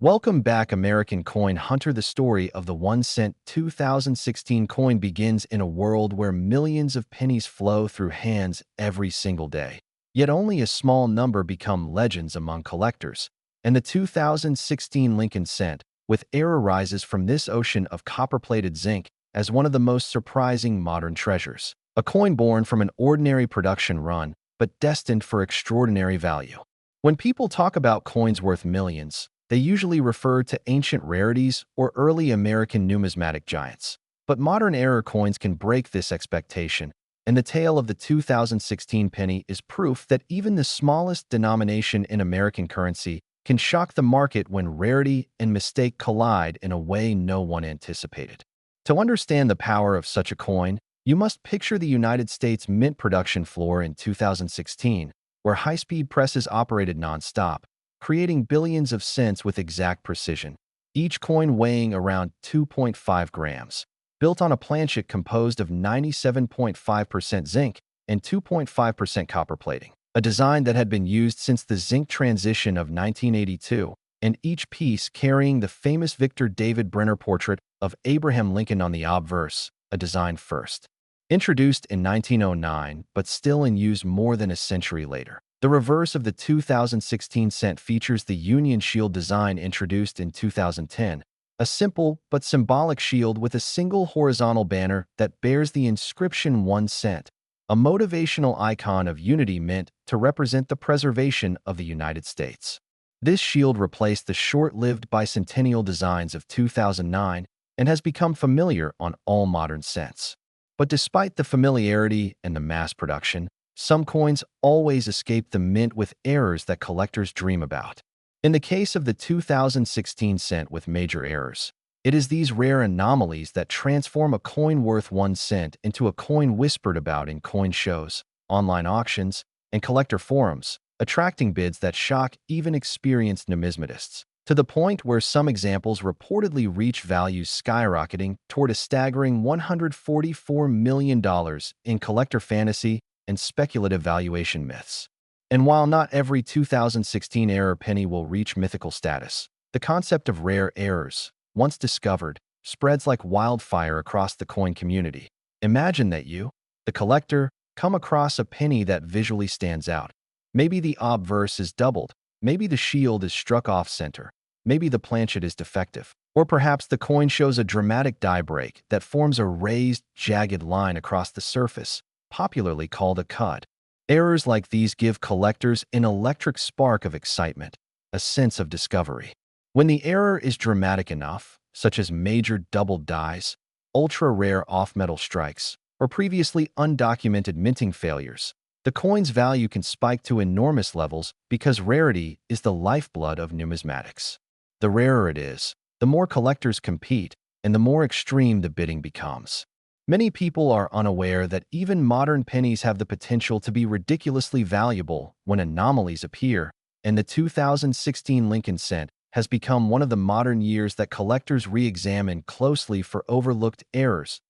Welcome back, American Coin Hunter. The story of the 1 cent 2016 coin begins in a world where millions of pennies flow through hands every single day. Yet only a small number become legends among collectors. And the 2016 Lincoln cent, with error, rises from this ocean of copper-plated zinc as one of the most surprising modern treasures. A coin born from an ordinary production run, but destined for extraordinary value. When people talk about coins worth millions, they usually refer to ancient rarities or early American numismatic giants. But modern era coins can break this expectation, and the tale of the 2016 penny is proof that even the smallest denomination in American currency can shock the market when rarity and mistake collide in a way no one anticipated. To understand the power of such a coin, you must picture the United States mint production floor in 2016, where high-speed presses operated non-stop, creating billions of cents with exact precision, each coin weighing around 2.5 grams, built on a planchet composed of 97.5% zinc and 2.5% copper plating, a design that had been used since the zinc transition of 1982, and each piece carrying the famous Victor David Brenner portrait of Abraham Lincoln on the obverse, a design first. Introduced in 1909, but still in use more than a century later. The reverse of the 2016 cent features the Union Shield design introduced in 2010, a simple but symbolic shield with a single horizontal banner that bears the inscription 1 cent, a motivational icon of unity meant to represent the preservation of the United States. This shield replaced the short-lived bicentennial designs of 2009 and has become familiar on all modern cents. But despite the familiarity and the mass production, some coins always escape the mint with errors that collectors dream about. In the case of the 2016 cent with major errors, it is these rare anomalies that transform a coin worth 1 cent into a coin whispered about in coin shows, online auctions, and collector forums, attracting bids that shock even experienced numismatists, to the point where some examples reportedly reach values skyrocketing toward a staggering $144 million in collector fantasy and speculative valuation myths. And while not every 2016 error penny will reach mythical status, the concept of rare errors, once discovered, spreads like wildfire across the coin community. Imagine that you, the collector, come across a penny that visually stands out. Maybe the obverse is doubled, maybe the shield is struck off center, maybe the planchet is defective, or perhaps the coin shows a dramatic die break that forms a raised, jagged line across the surface, popularly called a cud. Errors like these give collectors an electric spark of excitement, a sense of discovery. When the error is dramatic enough, such as major doubled dies, ultra-rare off-metal strikes, or previously undocumented minting failures, the coin's value can spike to enormous levels because rarity is the lifeblood of numismatics. The rarer it is, the more collectors compete, and the more extreme the bidding becomes. Many people are unaware that even modern pennies have the potential to be ridiculously valuable when anomalies appear, and the 2016 Lincoln cent has become one of the modern years that collectors re-examine closely for overlooked errors.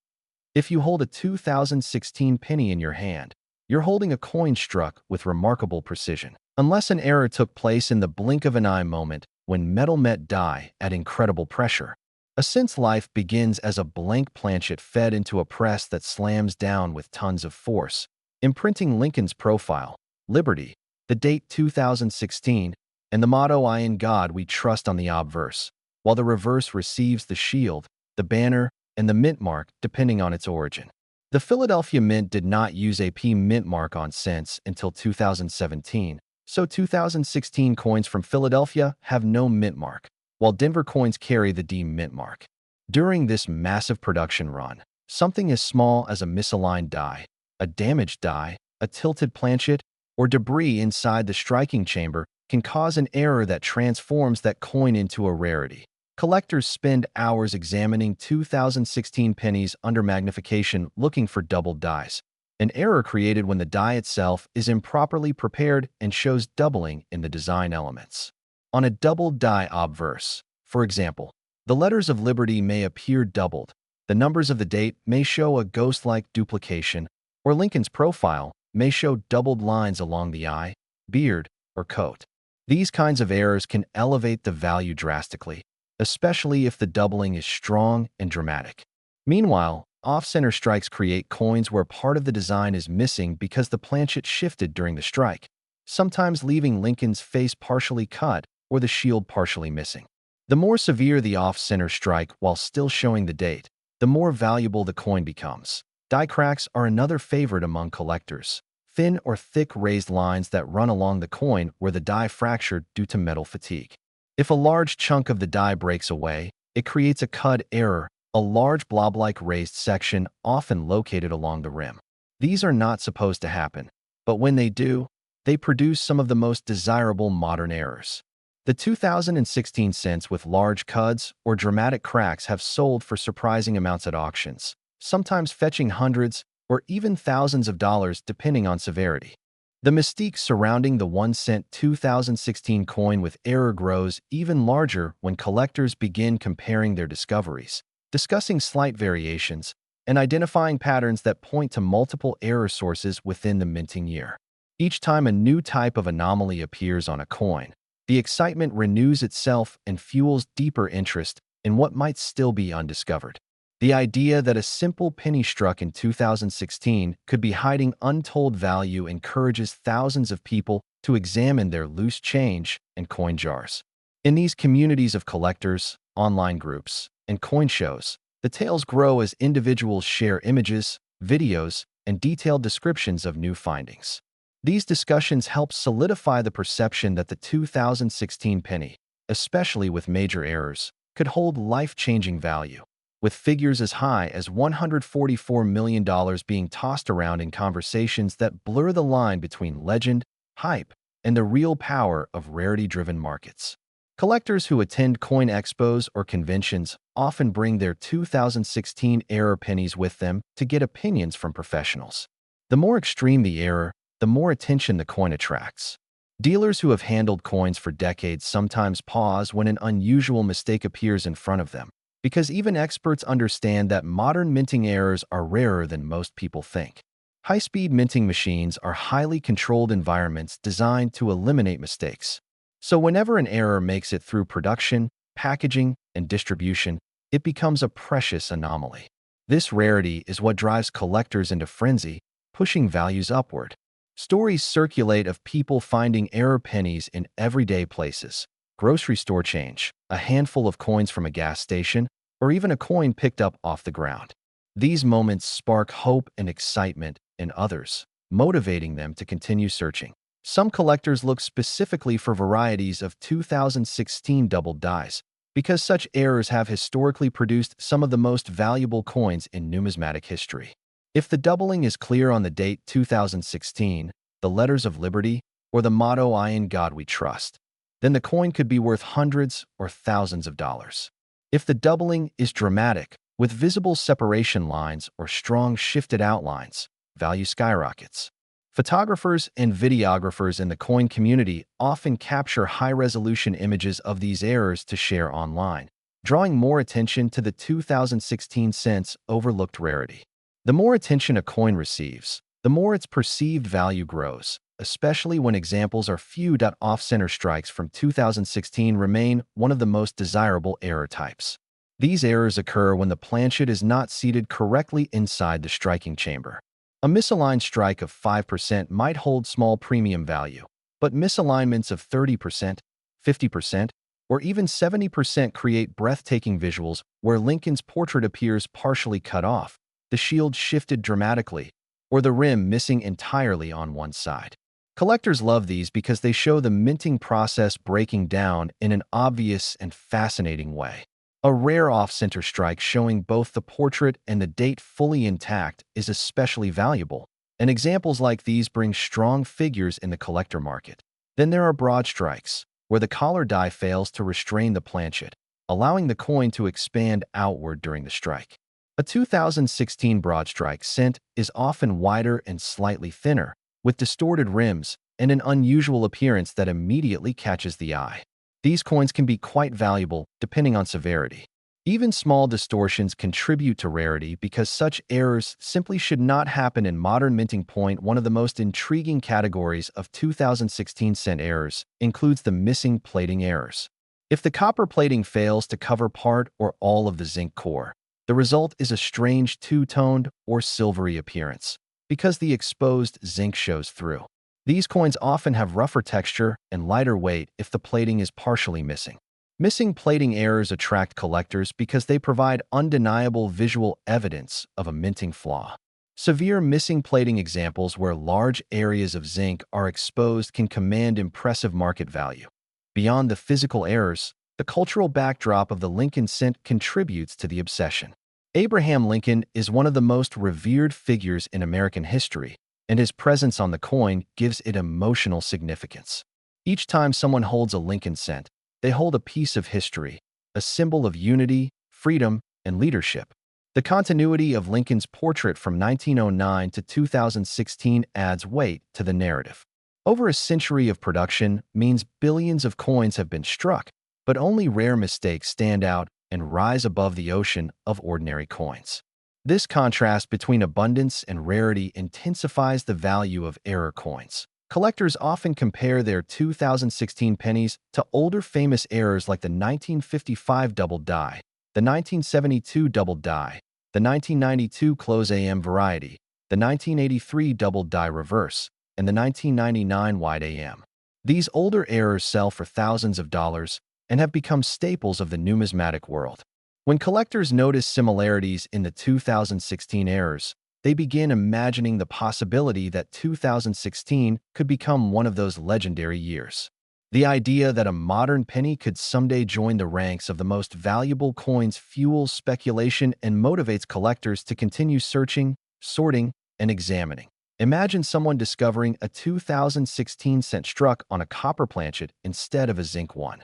If you hold a 2016 penny in your hand, you're holding a coin struck with remarkable precision. Unless an error took place in the blink of an eye moment when metal met die at incredible pressure. A cent's life begins as a blank planchet fed into a press that slams down with tons of force, imprinting Lincoln's profile, liberty, the date 2016, and the motto "I in God we trust" on the obverse, while the reverse receives the shield, the banner, and the mint mark depending on its origin. The Philadelphia Mint did not use a P mint mark on cents until 2017, so 2016 coins from Philadelphia have no mint mark, while Denver coins carry the D mint mark. During this massive production run, something as small as a misaligned die, a damaged die, a tilted planchet, or debris inside the striking chamber can cause an error that transforms that coin into a rarity. Collectors spend hours examining 2016 pennies under magnification looking for doubled dies, an error created when the die itself is improperly prepared and shows doubling in the design elements. On a doubled die obverse, for example, the letters of Liberty may appear doubled, the numbers of the date may show a ghost-like duplication, or Lincoln's profile may show doubled lines along the eye, beard, or coat. These kinds of errors can elevate the value drastically, especially if the doubling is strong and dramatic. Meanwhile, off-center strikes create coins where part of the design is missing because the planchet shifted during the strike, sometimes leaving Lincoln's face partially cut or the shield partially missing. The more severe the off-center strike while still showing the date, the more valuable the coin becomes. Die cracks are another favorite among collectors. Thin or thick raised lines that run along the coin where the die fractured due to metal fatigue. If a large chunk of the die breaks away, it creates a cud error, a large blob-like raised section often located along the rim. These are not supposed to happen, but when they do, they produce some of the most desirable modern errors. The 2016 cents with large cuds or dramatic cracks have sold for surprising amounts at auctions, sometimes fetching hundreds or even thousands of dollars depending on severity. The mystique surrounding the 1-cent 2016 coin with error grows even larger when collectors begin comparing their discoveries, discussing slight variations, and identifying patterns that point to multiple error sources within the minting year. Each time a new type of anomaly appears on a coin, the excitement renews itself and fuels deeper interest in what might still be undiscovered. The idea that a simple penny struck in 2016 could be hiding untold value encourages thousands of people to examine their loose change and coin jars. In these communities of collectors, online groups, and coin shows, the tales grow as individuals share images, videos, and detailed descriptions of new findings. These discussions help solidify the perception that the 2016 penny, especially with major errors, could hold life-changing value, with figures as high as $144 million being tossed around in conversations that blur the line between legend, hype, and the real power of rarity-driven markets. Collectors who attend coin expos or conventions often bring their 2016 error pennies with them to get opinions from professionals. The more extreme the error, the more attention the coin attracts. Dealers who have handled coins for decades sometimes pause when an unusual mistake appears in front of them, because even experts understand that modern minting errors are rarer than most people think. High-speed minting machines are highly controlled environments designed to eliminate mistakes. So whenever an error makes it through production, packaging, and distribution, it becomes a precious anomaly. This rarity is what drives collectors into frenzy, pushing values upward. Stories circulate of people finding error pennies in everyday places: grocery store change, a handful of coins from a gas station, or even a coin picked up off the ground. These moments spark hope and excitement in others, motivating them to continue searching. Some collectors look specifically for varieties of 2016 doubled dies, because such errors have historically produced some of the most valuable coins in numismatic history. If the doubling is clear on the date 2016, the letters of liberty, or the motto "I in God we trust," then the coin could be worth hundreds or thousands of dollars. If the doubling is dramatic, with visible separation lines or strong shifted outlines, value skyrockets. Photographers and videographers in the coin community often capture high-resolution images of these errors to share online, drawing more attention to the 2016 cents overlooked rarity. The more attention a coin receives, the more its perceived value grows, especially when examples are few. Off-center strikes from 2016 remain one of the most desirable error types. These errors occur when the planchet is not seated correctly inside the striking chamber. A misaligned strike of 5% might hold small premium value, but misalignments of 30%, 50%, or even 70% create breathtaking visuals where Lincoln's portrait appears partially cut off, the shield shifted dramatically, or the rim missing entirely on one side. Collectors love these because they show the minting process breaking down in an obvious and fascinating way. A rare off-center strike showing both the portrait and the date fully intact is especially valuable, and examples like these bring strong figures in the collector market. Then there are broad strikes, where the collar die fails to restrain the planchet, allowing the coin to expand outward during the strike. A 2016 broad strike cent is often wider and slightly thinner, with distorted rims and an unusual appearance that immediately catches the eye. These coins can be quite valuable depending on severity. Even small distortions contribute to rarity because such errors simply should not happen in modern minting. One of the most intriguing categories of 2016 cent errors includes the missing plating errors. If the copper plating fails to cover part or all of the zinc core, the result is a strange two-toned or silvery appearance because the exposed zinc shows through. These coins often have rougher texture and lighter weight if the plating is partially missing. Missing plating errors attract collectors because they provide undeniable visual evidence of a minting flaw. Severe missing plating examples where large areas of zinc are exposed can command impressive market value. Beyond the physical errors, the cultural backdrop of the Lincoln cent contributes to the obsession. Abraham Lincoln is one of the most revered figures in American history, and his presence on the coin gives it emotional significance. Each time someone holds a Lincoln cent, they hold a piece of history, a symbol of unity, freedom, and leadership. The continuity of Lincoln's portrait from 1909 to 2016 adds weight to the narrative. Over a century of production means billions of coins have been struck, but only rare mistakes stand out and rise above the ocean of ordinary coins. This contrast between abundance and rarity intensifies the value of error coins. Collectors often compare their 2016 pennies to older famous errors like the 1955 double die, the 1972 double die, the 1992 close AM variety, the 1983 double die reverse, and the 1999 wide AM. These older errors sell for thousands of dollars and have become staples of the numismatic world. When collectors notice similarities in the 2016 errors, they begin imagining the possibility that 2016 could become one of those legendary years. The idea that a modern penny could someday join the ranks of the most valuable coins fuels speculation and motivates collectors to continue searching, sorting, and examining. Imagine someone discovering a 2016 cent struck on a copper planchet instead of a zinc one.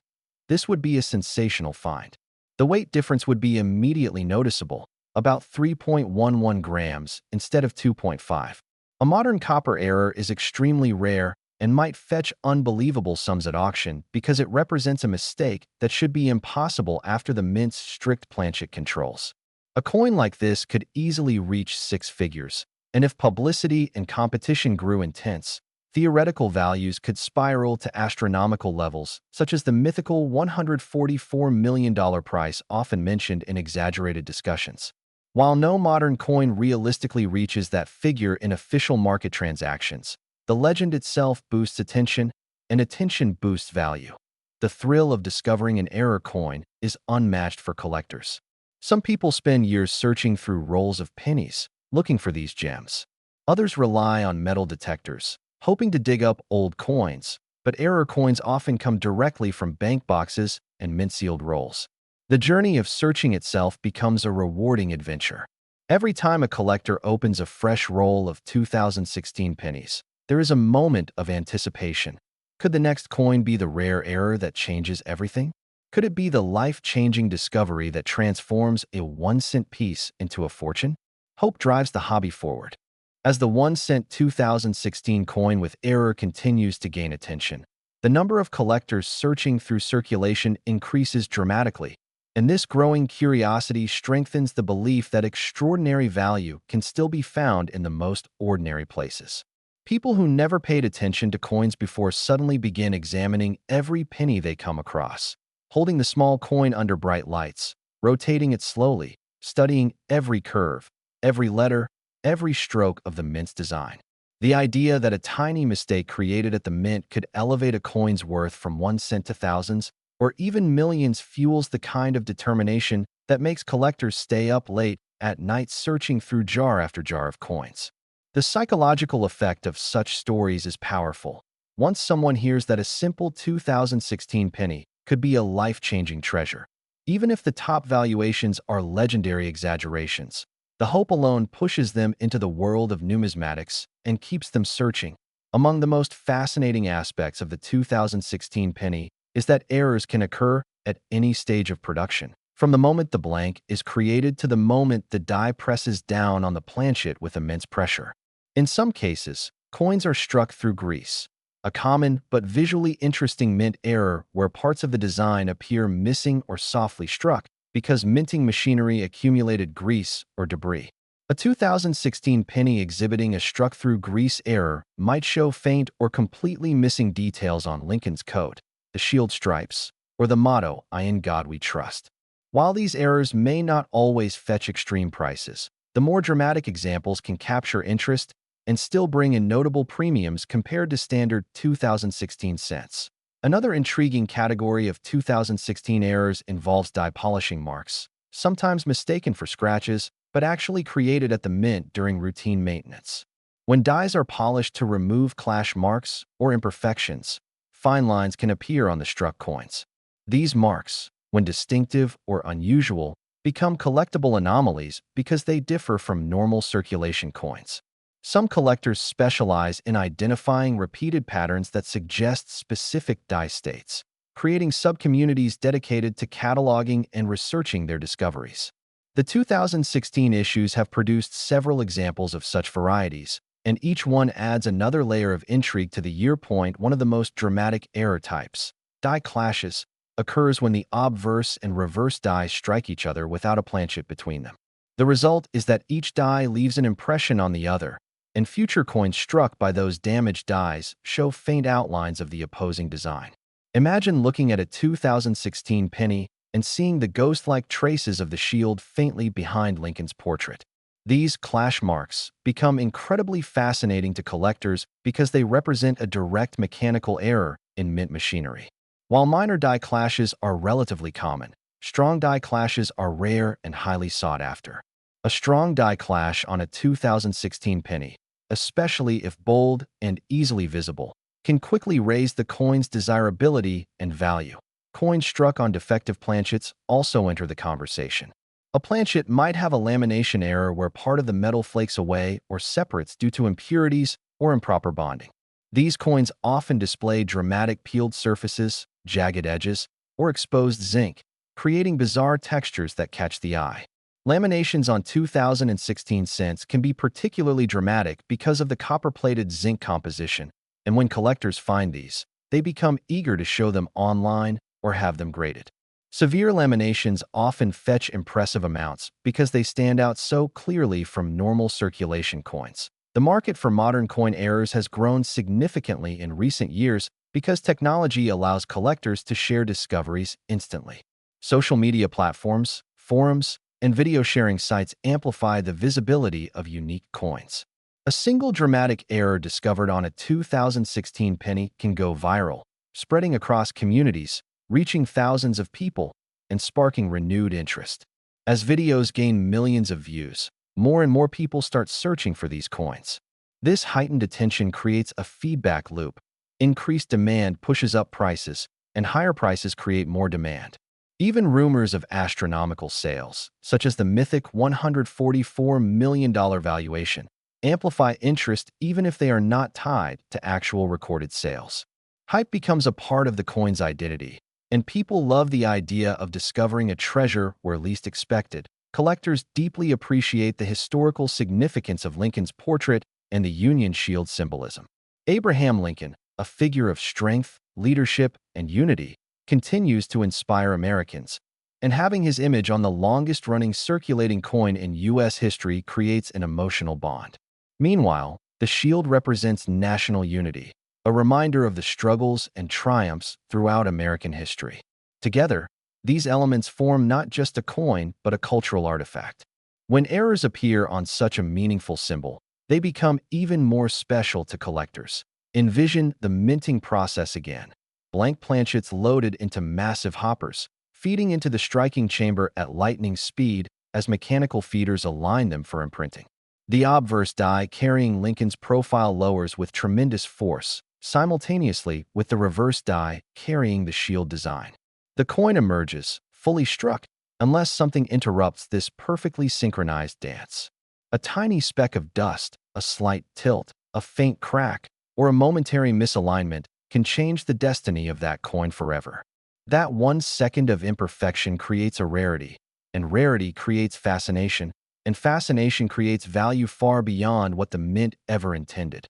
This would be a sensational find. The weight difference would be immediately noticeable, about 3.11 grams instead of 2.5. A modern copper error is extremely rare and might fetch unbelievable sums at auction because it represents a mistake that should be impossible after the mint's strict planchet controls. A coin like this could easily reach six figures, and if publicity and competition grew intense, theoretical values could spiral to astronomical levels, such as the mythical $144 million price often mentioned in exaggerated discussions. While no modern coin realistically reaches that figure in official market transactions, the legend itself boosts attention, and attention boosts value. The thrill of discovering an error coin is unmatched for collectors. Some people spend years searching through rolls of pennies, looking for these gems. Others rely on metal detectors, hoping to dig up old coins, but error coins often come directly from bank boxes and mint-sealed rolls. The journey of searching itself becomes a rewarding adventure. Every time a collector opens a fresh roll of 2016 pennies, there is a moment of anticipation. Could the next coin be the rare error that changes everything? Could it be the life-changing discovery that transforms a 1-cent piece into a fortune? Hope drives the hobby forward. As the 1-cent 2016 coin with error continues to gain attention, the number of collectors searching through circulation increases dramatically, and this growing curiosity strengthens the belief that extraordinary value can still be found in the most ordinary places. People who never paid attention to coins before suddenly begin examining every penny they come across, holding the small coin under bright lights, rotating it slowly, studying every curve, every letter, every stroke of the mint's design. The idea that a tiny mistake created at the mint could elevate a coin's worth from 1 cent to thousands or even millions fuels the kind of determination that makes collectors stay up late at night searching through jar after jar of coins. The psychological effect of such stories is powerful. Once someone hears that a simple 2016 penny could be a life-changing treasure, even if the top valuations are legendary exaggerations, the hope alone pushes them into the world of numismatics and keeps them searching. Among the most fascinating aspects of the 2016 penny is that errors can occur at any stage of production, from the moment the blank is created to the moment the die presses down on the planchet with immense pressure. In some cases, coins are struck through grease, a common but visually interesting mint error where parts of the design appear missing or softly struck, because minting machinery accumulated grease or debris. A 2016 penny exhibiting a struck-through grease error might show faint or completely missing details on Lincoln's coat, the shield stripes, or the motto, "I in God we trust." While these errors may not always fetch extreme prices, the more dramatic examples can capture interest and still bring in notable premiums compared to standard 2016 cents. Another intriguing category of 2016 errors involves die polishing marks, sometimes mistaken for scratches, but actually created at the mint during routine maintenance. When dies are polished to remove clash marks or imperfections, fine lines can appear on the struck coins. These marks, when distinctive or unusual, become collectible anomalies because they differ from normal circulation coins. Some collectors specialize in identifying repeated patterns that suggest specific die states, creating subcommunities dedicated to cataloging and researching their discoveries. The 2016 issues have produced several examples of such varieties, and each one adds another layer of intrigue to the year. One of the most dramatic error types, die clashes, occurs when the obverse and reverse die strike each other without a planchet between them. The result is that each die leaves an impression on the other, and future coins struck by those damaged dies show faint outlines of the opposing design. Imagine looking at a 2016 penny and seeing the ghost-like traces of the shield faintly behind Lincoln's portrait. These clash marks become incredibly fascinating to collectors because they represent a direct mechanical error in mint machinery. While minor die clashes are relatively common, strong die clashes are rare and highly sought after. A strong die clash on a 2016 penny, especially if bold and easily visible, can quickly raise the coin's desirability and value. Coins struck on defective planchets also enter the conversation. A planchet might have a lamination error where part of the metal flakes away or separates due to impurities or improper bonding. These coins often display dramatic peeled surfaces, jagged edges, or exposed zinc, creating bizarre textures that catch the eye. Laminations on 2016 cents can be particularly dramatic because of the copper-plated zinc composition, and when collectors find these, they become eager to show them online or have them graded. Severe laminations often fetch impressive amounts because they stand out so clearly from normal circulation coins. The market for modern coin errors has grown significantly in recent years because technology allows collectors to share discoveries instantly. Social media platforms, forums, and video sharing sites amplify the visibility of unique coins. A single dramatic error discovered on a 2016 penny can go viral, spreading across communities, reaching thousands of people, and sparking renewed interest. As videos gain millions of views, more and more people start searching for these coins. This heightened attention creates a feedback loop. Increased demand pushes up prices, and higher prices create more demand. Even rumors of astronomical sales, such as the mythic $144 million valuation, amplify interest even if they are not tied to actual recorded sales. Hype becomes a part of the coin's identity, and people love the idea of discovering a treasure where least expected. Collectors deeply appreciate the historical significance of Lincoln's portrait and the Union Shield symbolism. Abraham Lincoln, a figure of strength, leadership, and unity, continues to inspire Americans, and having his image on the longest-running circulating coin in U.S. history creates an emotional bond. Meanwhile, the shield represents national unity, a reminder of the struggles and triumphs throughout American history. Together, these elements form not just a coin but a cultural artifact. When errors appear on such a meaningful symbol, they become even more special to collectors. Envision the minting process again. Blank planchets loaded into massive hoppers, feeding into the striking chamber at lightning speed as mechanical feeders align them for imprinting. The obverse die carrying Lincoln's profile lowers with tremendous force, simultaneously with the reverse die carrying the shield design. The coin emerges, fully struck, unless something interrupts this perfectly synchronized dance. A tiny speck of dust, a slight tilt, a faint crack, or a momentary misalignment can change the destiny of that coin forever. That 1 second of imperfection creates a rarity, and rarity creates fascination, and fascination creates value far beyond what the mint ever intended.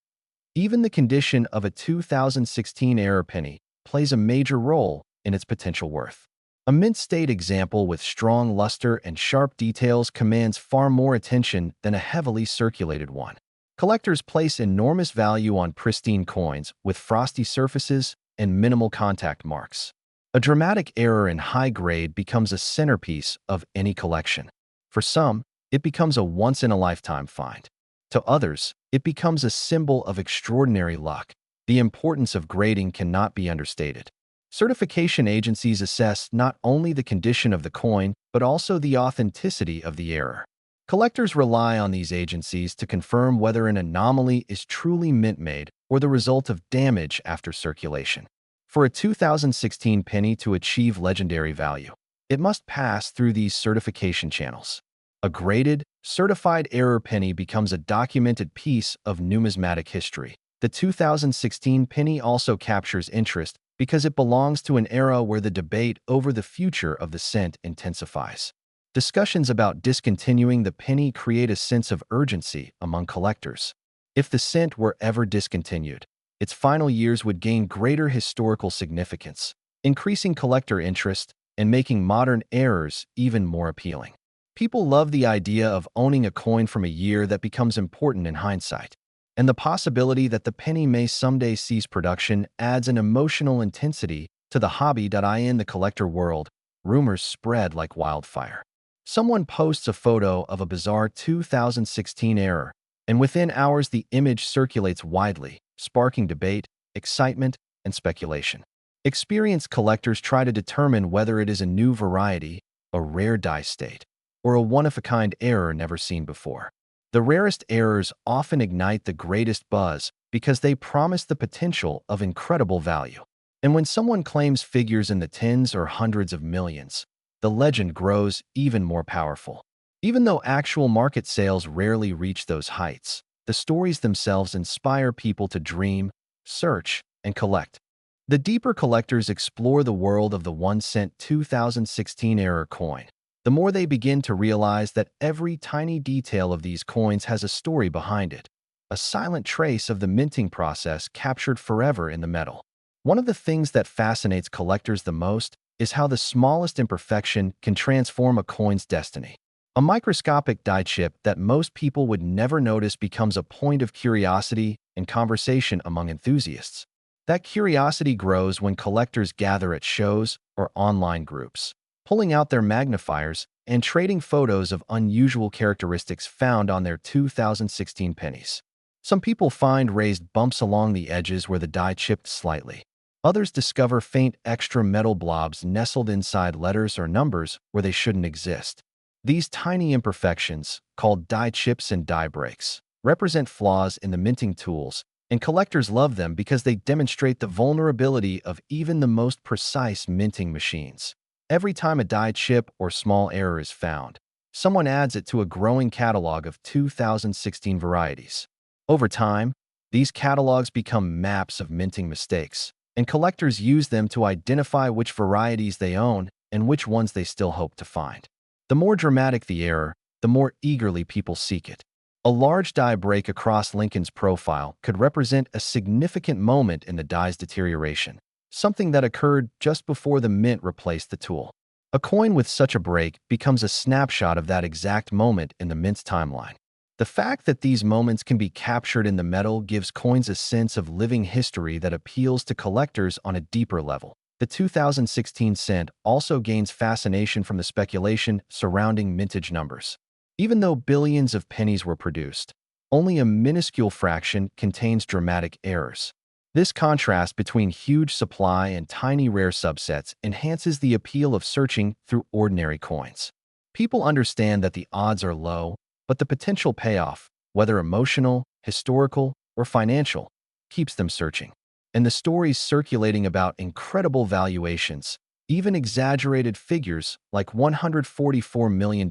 Even the condition of a 2016 error penny plays a major role in its potential worth. A mint-state example with strong luster and sharp details commands far more attention than a heavily circulated one. Collectors place enormous value on pristine coins with frosty surfaces and minimal contact marks. A dramatic error in high grade becomes a centerpiece of any collection. For some, it becomes a once-in-a-lifetime find. To others, it becomes a symbol of extraordinary luck. The importance of grading cannot be understated. Certification agencies assess not only the condition of the coin, but also the authenticity of the error. Collectors rely on these agencies to confirm whether an anomaly is truly mint-made or the result of damage after circulation. For a 2016 penny to achieve legendary value, it must pass through these certification channels. A graded, certified error penny becomes a documented piece of numismatic history. The 2016 penny also captures interest because it belongs to an era where the debate over the future of the cent intensifies. Discussions about discontinuing the penny create a sense of urgency among collectors. If the cent were ever discontinued, its final years would gain greater historical significance, increasing collector interest and making modern errors even more appealing. People love the idea of owning a coin from a year that becomes important in hindsight, and the possibility that the penny may someday cease production adds an emotional intensity to the hobby. In the collector world, rumors spread like wildfire. Someone posts a photo of a bizarre 2016 error, and within hours the image circulates widely, sparking debate, excitement, and speculation. Experienced collectors try to determine whether it is a new variety, a rare die state, or a one-of-a-kind error never seen before. The rarest errors often ignite the greatest buzz because they promise the potential of incredible value. And when someone claims figures in the tens or hundreds of millions, the legend grows even more powerful. Even though actual market sales rarely reach those heights, the stories themselves inspire people to dream, search, and collect. The deeper collectors explore the world of the 1-cent 2016 error coin, the more they begin to realize that every tiny detail of these coins has a story behind it, a silent trace of the minting process captured forever in the metal. One of the things that fascinates collectors the most is how the smallest imperfection can transform a coin's destiny. A microscopic die chip that most people would never notice becomes a point of curiosity and conversation among enthusiasts. That curiosity grows when collectors gather at shows or online groups, pulling out their magnifiers and trading photos of unusual characteristics found on their 2016 pennies. Some people find raised bumps along the edges where the die chipped slightly. Others discover faint extra metal blobs nestled inside letters or numbers where they shouldn't exist. These tiny imperfections, called die chips and die breaks, represent flaws in the minting tools, and collectors love them because they demonstrate the vulnerability of even the most precise minting machines. Every time a die chip or small error is found, someone adds it to a growing catalog of 2016 varieties. Over time, these catalogs become maps of minting mistakes, and collectors use them to identify which varieties they own and which ones they still hope to find. The more dramatic the error, the more eagerly people seek it. A large die break across Lincoln's profile could represent a significant moment in the die's deterioration, something that occurred just before the mint replaced the tool. A coin with such a break becomes a snapshot of that exact moment in the mint's timeline. The fact that these moments can be captured in the metal gives coins a sense of living history that appeals to collectors on a deeper level. The 2016 cent also gains fascination from the speculation surrounding mintage numbers. Even though billions of pennies were produced, only a minuscule fraction contains dramatic errors. This contrast between huge supply and tiny rare subsets enhances the appeal of searching through ordinary coins. People understand that the odds are low, but the potential payoff, whether emotional, historical, or financial, keeps them searching. And the stories circulating about incredible valuations, even exaggerated figures like $144 million,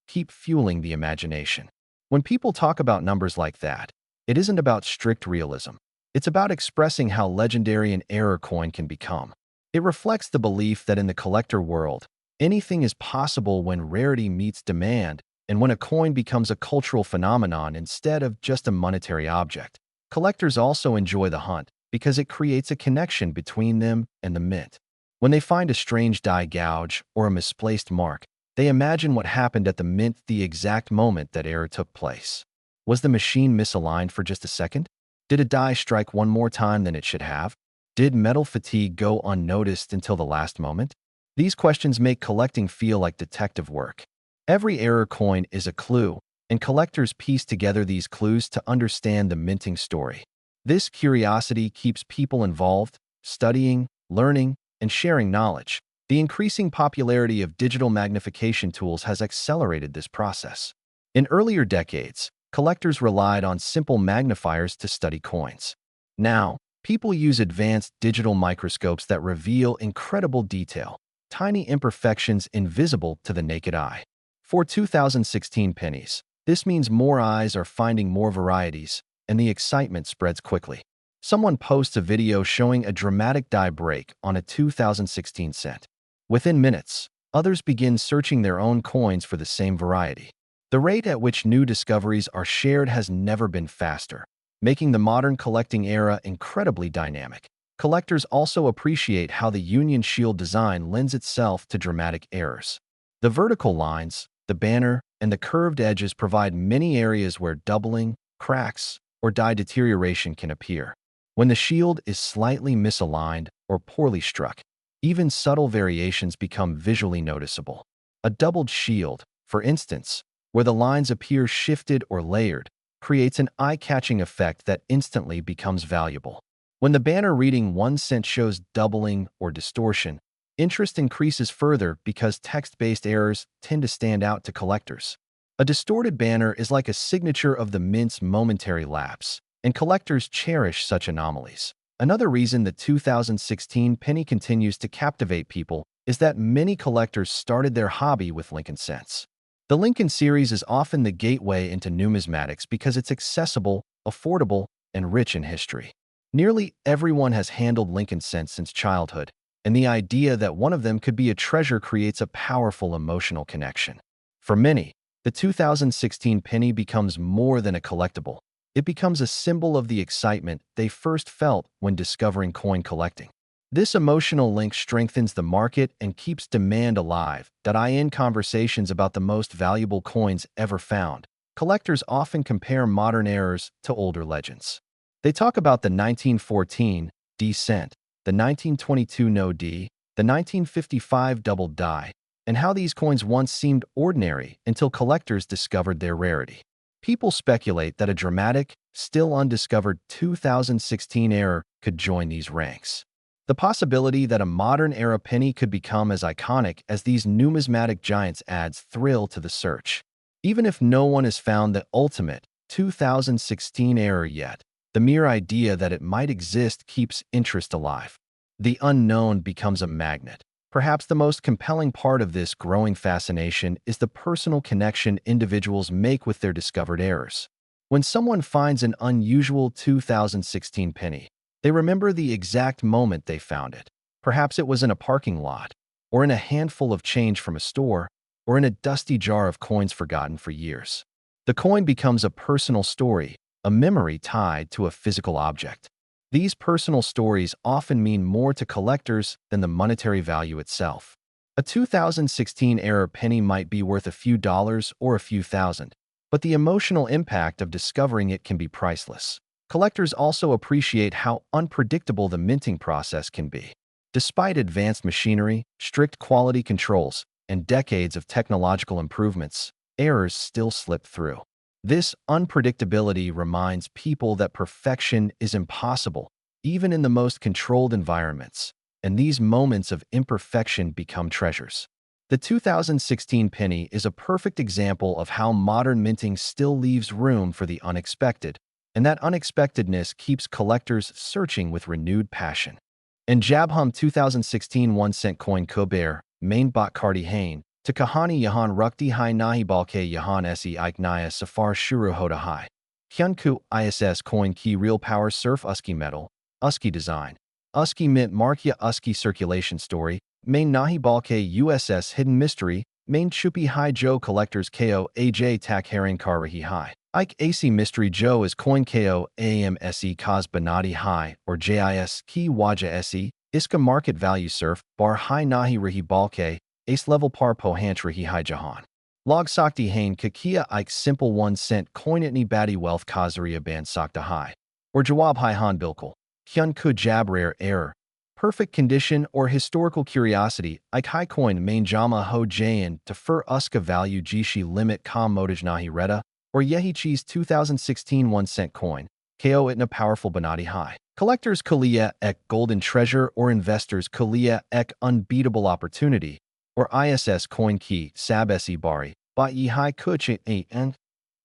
keep fueling the imagination. When people talk about numbers like that, it isn't about strict realism. It's about expressing how legendary an error coin can become. It reflects the belief that in the collector world, anything is possible when rarity meets demand and when a coin becomes a cultural phenomenon instead of just a monetary object. Collectors also enjoy the hunt because it creates a connection between them and the mint. When they find a strange die gouge or a misplaced mark, they imagine what happened at the mint the exact moment that error took place. Was the machine misaligned for just a second? Did a die strike one more time than it should have? Did metal fatigue go unnoticed until the last moment? These questions make collecting feel like detective work. Every error coin is a clue, and collectors piece together these clues to understand the minting story. This curiosity keeps people involved, studying, learning, and sharing knowledge. The increasing popularity of digital magnification tools has accelerated this process. In earlier decades, collectors relied on simple magnifiers to study coins. Now, people use advanced digital microscopes that reveal incredible detail, tiny imperfections invisible to the naked eye. For 2016 pennies, this means more eyes are finding more varieties, and the excitement spreads quickly. Someone posts a video showing a dramatic die break on a 2016 cent. Within minutes, others begin searching their own coins for the same variety. The rate at which new discoveries are shared has never been faster, making the modern collecting era incredibly dynamic. Collectors also appreciate how the Union Shield design lends itself to dramatic errors. The vertical lines, the banner, and the curved edges provide many areas where doubling, cracks, or die deterioration can appear. When the shield is slightly misaligned or poorly struck, even subtle variations become visually noticeable. A doubled shield, for instance, where the lines appear shifted or layered, creates an eye-catching effect that instantly becomes valuable. When the banner reading 1 cent shows doubling or distortion, interest increases further because text-based errors tend to stand out to collectors. A distorted banner is like a signature of the mint's momentary lapse, and collectors cherish such anomalies. Another reason the 2016 penny continues to captivate people is that many collectors started their hobby with Lincoln cents. The Lincoln series is often the gateway into numismatics because it's accessible, affordable, and rich in history. Nearly everyone has handled Lincoln cents since childhood, and the idea that one of them could be a treasure creates a powerful emotional connection. For many, the 2016 penny becomes more than a collectible. It becomes a symbol of the excitement they first felt when discovering coin collecting. This emotional link strengthens the market and keeps demand alive. In conversations about the most valuable coins ever found, collectors often compare modern errors to older legends. They talk about the 1914 D cent, the 1922 no D, the 1955 double die, and how these coins once seemed ordinary until collectors discovered their rarity. People speculate that a dramatic, still undiscovered 2016 error could join these ranks. The possibility that a modern-era penny could become as iconic as these numismatic giants adds thrill to the search. Even if no one has found the ultimate 2016 error yet, the mere idea that it might exist keeps interest alive. The unknown becomes a magnet. Perhaps the most compelling part of this growing fascination is the personal connection individuals make with their discovered errors. When someone finds an unusual 2016 penny, they remember the exact moment they found it. Perhaps it was in a parking lot, or in a handful of change from a store, or in a dusty jar of coins forgotten for years. The coin becomes a personal story, a memory tied to a physical object. These personal stories often mean more to collectors than the monetary value itself. A 2016 era penny might be worth a few dollars or a few thousand, but the emotional impact of discovering it can be priceless. Collectors also appreciate how unpredictable the minting process can be. Despite advanced machinery, strict quality controls, and decades of technological improvements, errors still slip through. This unpredictability reminds people that perfection is impossible, even in the most controlled environments, and these moments of imperfection become treasures. The 2016 penny is a perfect example of how modern minting still leaves room for the unexpected, and that unexpectedness keeps collectors searching with renewed passion. In Jabhum 2016 1 cent coin Kuber, main bot Cardi Hain, to Kahani Yahan Rukdi Hai Nahi Balke Yahan Se Ike Naya Safar Shuru Hoda Hai. Hyunku ISS coin key real power surf Usky metal, Usky design. Usky mint Markia Usky circulation story, main Nahi Balke USS hidden mystery, main Chupi Hai Joe collectors KO AJ Tak Herring Karahi Hai. Ike AC mystery Joe is coin KO AMSE Cos Banati High or JIS Key Waja SE, Iska market value surf, bar high nahi rihi balke, ace level par pohanch rihi high jahan. Log sakti hain kakia ike simple 1 cent coin itni badi wealth kazaria ban sakta high. Or jawab hai han bilkul. Hyun ku jab rare error. Perfect condition or historical curiosity, ike high coin main jama ho jayan to fur uska value jishi limit ka motaj nahi reda, or yehi cheese 2016 1 cent coin, ko itna powerful banati high. Collectors Kalia ek golden treasure or investors Kalia ek unbeatable opportunity, or ISS coin key sabesi bari, ba yi hai kuch and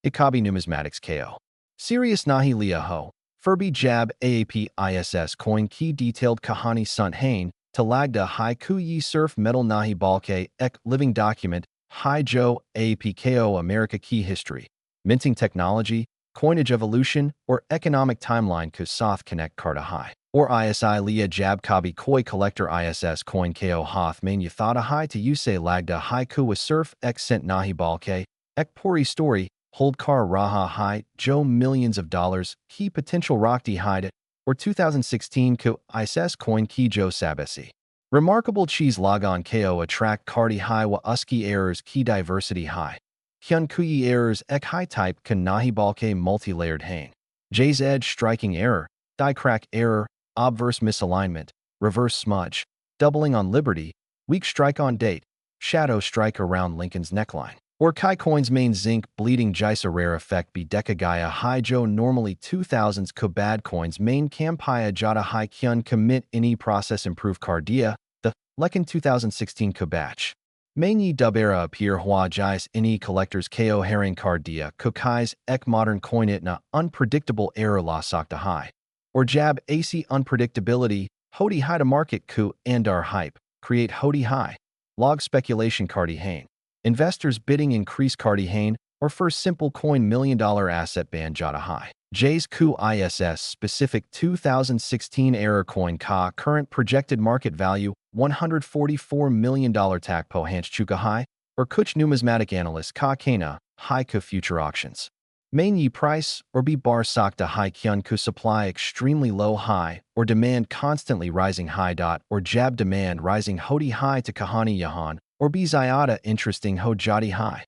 ikabi numismatics ko. Serious nahi lia ho. Furby jab AAP ISS coin key detailed kahani sunt hain, talagda hai ku yi surf metal nahi balke ek living document, hai jo AAP ko America key history, minting technology, coinage evolution, or economic timeline ku soth connect karta high. Or ISI lia jab kabi koi collector ISS coin ko hoth main yathata high to use lagda hai ku wa surf ek cent nahi balke, ek pori story, hold car raha high, jo millions of dollars, key potential rockdi hide, or 2016 ku ISS coin key jo sabesi. Remarkable cheese logon ko attract kardi high wa uski errors key diversity high. Hyun kuyi errors ek high type kan nahi balke multi-layered hain. J's edge striking error, die crack error, obverse misalignment, reverse smudge, doubling on liberty, weak strike on date, shadow strike around Lincoln's neckline. Or Kai Coin's main zinc bleeding Jisa rare effect be Dekagaya High Jo normally 2000s Kubad Coin's main Kampaya Jada High Kyun commit any process improve Cardia, the Lekin 2016 Kubach. Main Yi Dubera appear Hua Jais any collectors Ko Herring Cardia Kukai's Ek modern coin itna unpredictable error la Sakta High. Or Jab AC unpredictability, Hodi High to market ku and our hype, create Hodi High. Log speculation Cardi Hain. Investors bidding increase Cardi Hain, or first simple coin $1 million asset ban Jada High. J's Ku ISS specific 2016 error coin Ka current projected market value $144 million tak po hanch chuka high, or Kuch numismatic analyst Ka Kana, high Ku future auctions. Main Yi price, or B bar Sakta high Kyun Ku supply extremely low high, or demand constantly rising high dot, or jab demand rising Hodi high to Kahani Yahan, or B Zyada interesting Ho Jadi high.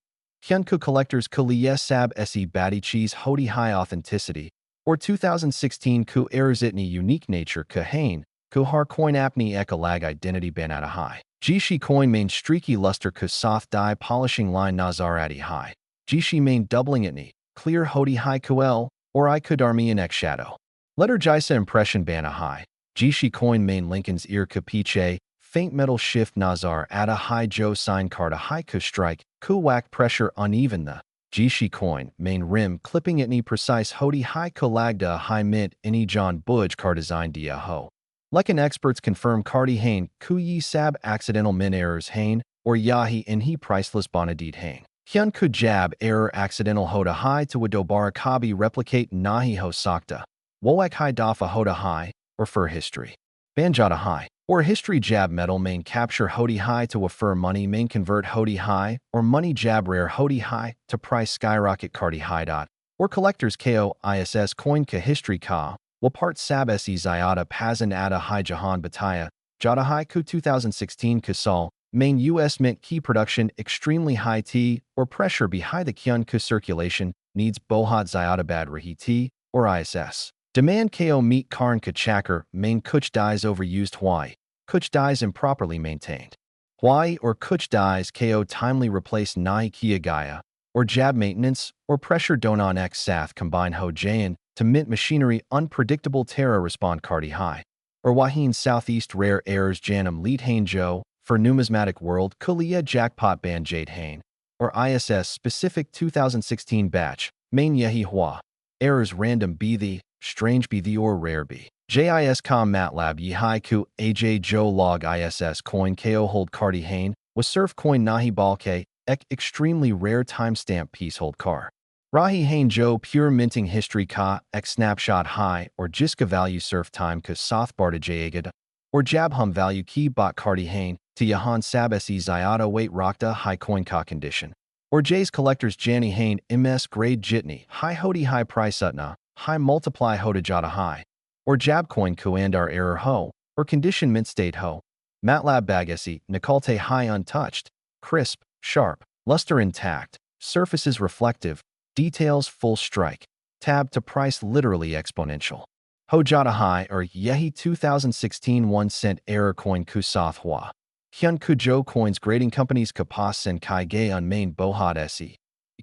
Hyunku collectors Kuliye Sab Se Badi Cheese Hodi high authenticity, or 2016 Ku Erzitni unique nature Kahain, Ku Har coin apni ekalag identity banata high. Jishi coin main streaky luster Ku soft dye polishing line Nazarati high. Jishi main doubling itni, clear Hodi high Kuel, or I Kudarmian ek shadow. Letter Jisa impression bana high. Jishi coin main Lincoln's ear Capiche, faint metal shift Nazar Ada high Jo sign Karta high Ku strike, Ku whack pressure uneven the Jishi coin, main rim clipping itni precise Hodi high Kulagda high mint any John Budge car design dia ho. Lekin experts confirm Cardi Hain, Ku yi sab accidental min errors Hain, or Yahi in he priceless bonadid Hain. Hyun Ku jab error accidental Hoda high to Wadobara Kabi replicate Nahi ho Sakta. Woak high dafa Hoda high, or fur history. Banjada high. Or history jab metal main capture Hodi high to wafer money main convert Hodi high, or money jab rare Hodi high to price skyrocket Cardi high dot, or collectors ko ISS coin ka history ka, will part sab se Zyada Pazan Ada high Jahan Bataya, Jada high ku 2016 Kasal, main US mint key production extremely high T, or pressure behind the Kyun ku circulation, needs Bohat Zyada bad Rahi T, or ISS. Demand ko meet Karn Kachakar, main Kuch dies overused Hawaii. Kuch dies improperly maintained. Hawaii or Kuch dies ko timely replace Nai Kia Gaia, or jab maintenance, or pressure Donan X Sath combine Ho Jayan to mint machinery unpredictable terra respond Cardi high. Or Waheen Southeast rare errors Janum lead Hain Jo, for numismatic world Kulia jackpot ban Jade Hain, or ISS specific 2016 batch, main Yehi Hua. Errors random be the, strange be the or rare be. JISCOM MATLAB Yi Haiku AJ Joe Log ISS Coin KO Hold Cardi Hain was Surf Coin Nahi Balke Ek extremely rare timestamp piece hold car. Rahi Hain Joe Pure Minting History Ka Ek Snapshot High or Jiska Value Surf Time Ka Soth Barta Jagad or Jabhum Value Key Bot Cardi Hain to Yahan Sabesi Zyada Wait Rakta High Coin Ka Condition. Or J's Collectors Jani Hain MS Grade Jitney High Hodi High Price Utna High Multiply Hoda Jada High. Or Jabcoin Kuandar Error Ho, or condition mint state ho. MATLAB bagesi, Nicolte high untouched, crisp, sharp, luster intact, surfaces reflective, details full strike, tab to price literally exponential. Hojata high or Yehi 2016 1 cent error coin Kusath Hua. Hyun Kujo coins grading companies Kapas and Kai Gay on main Bohad Se.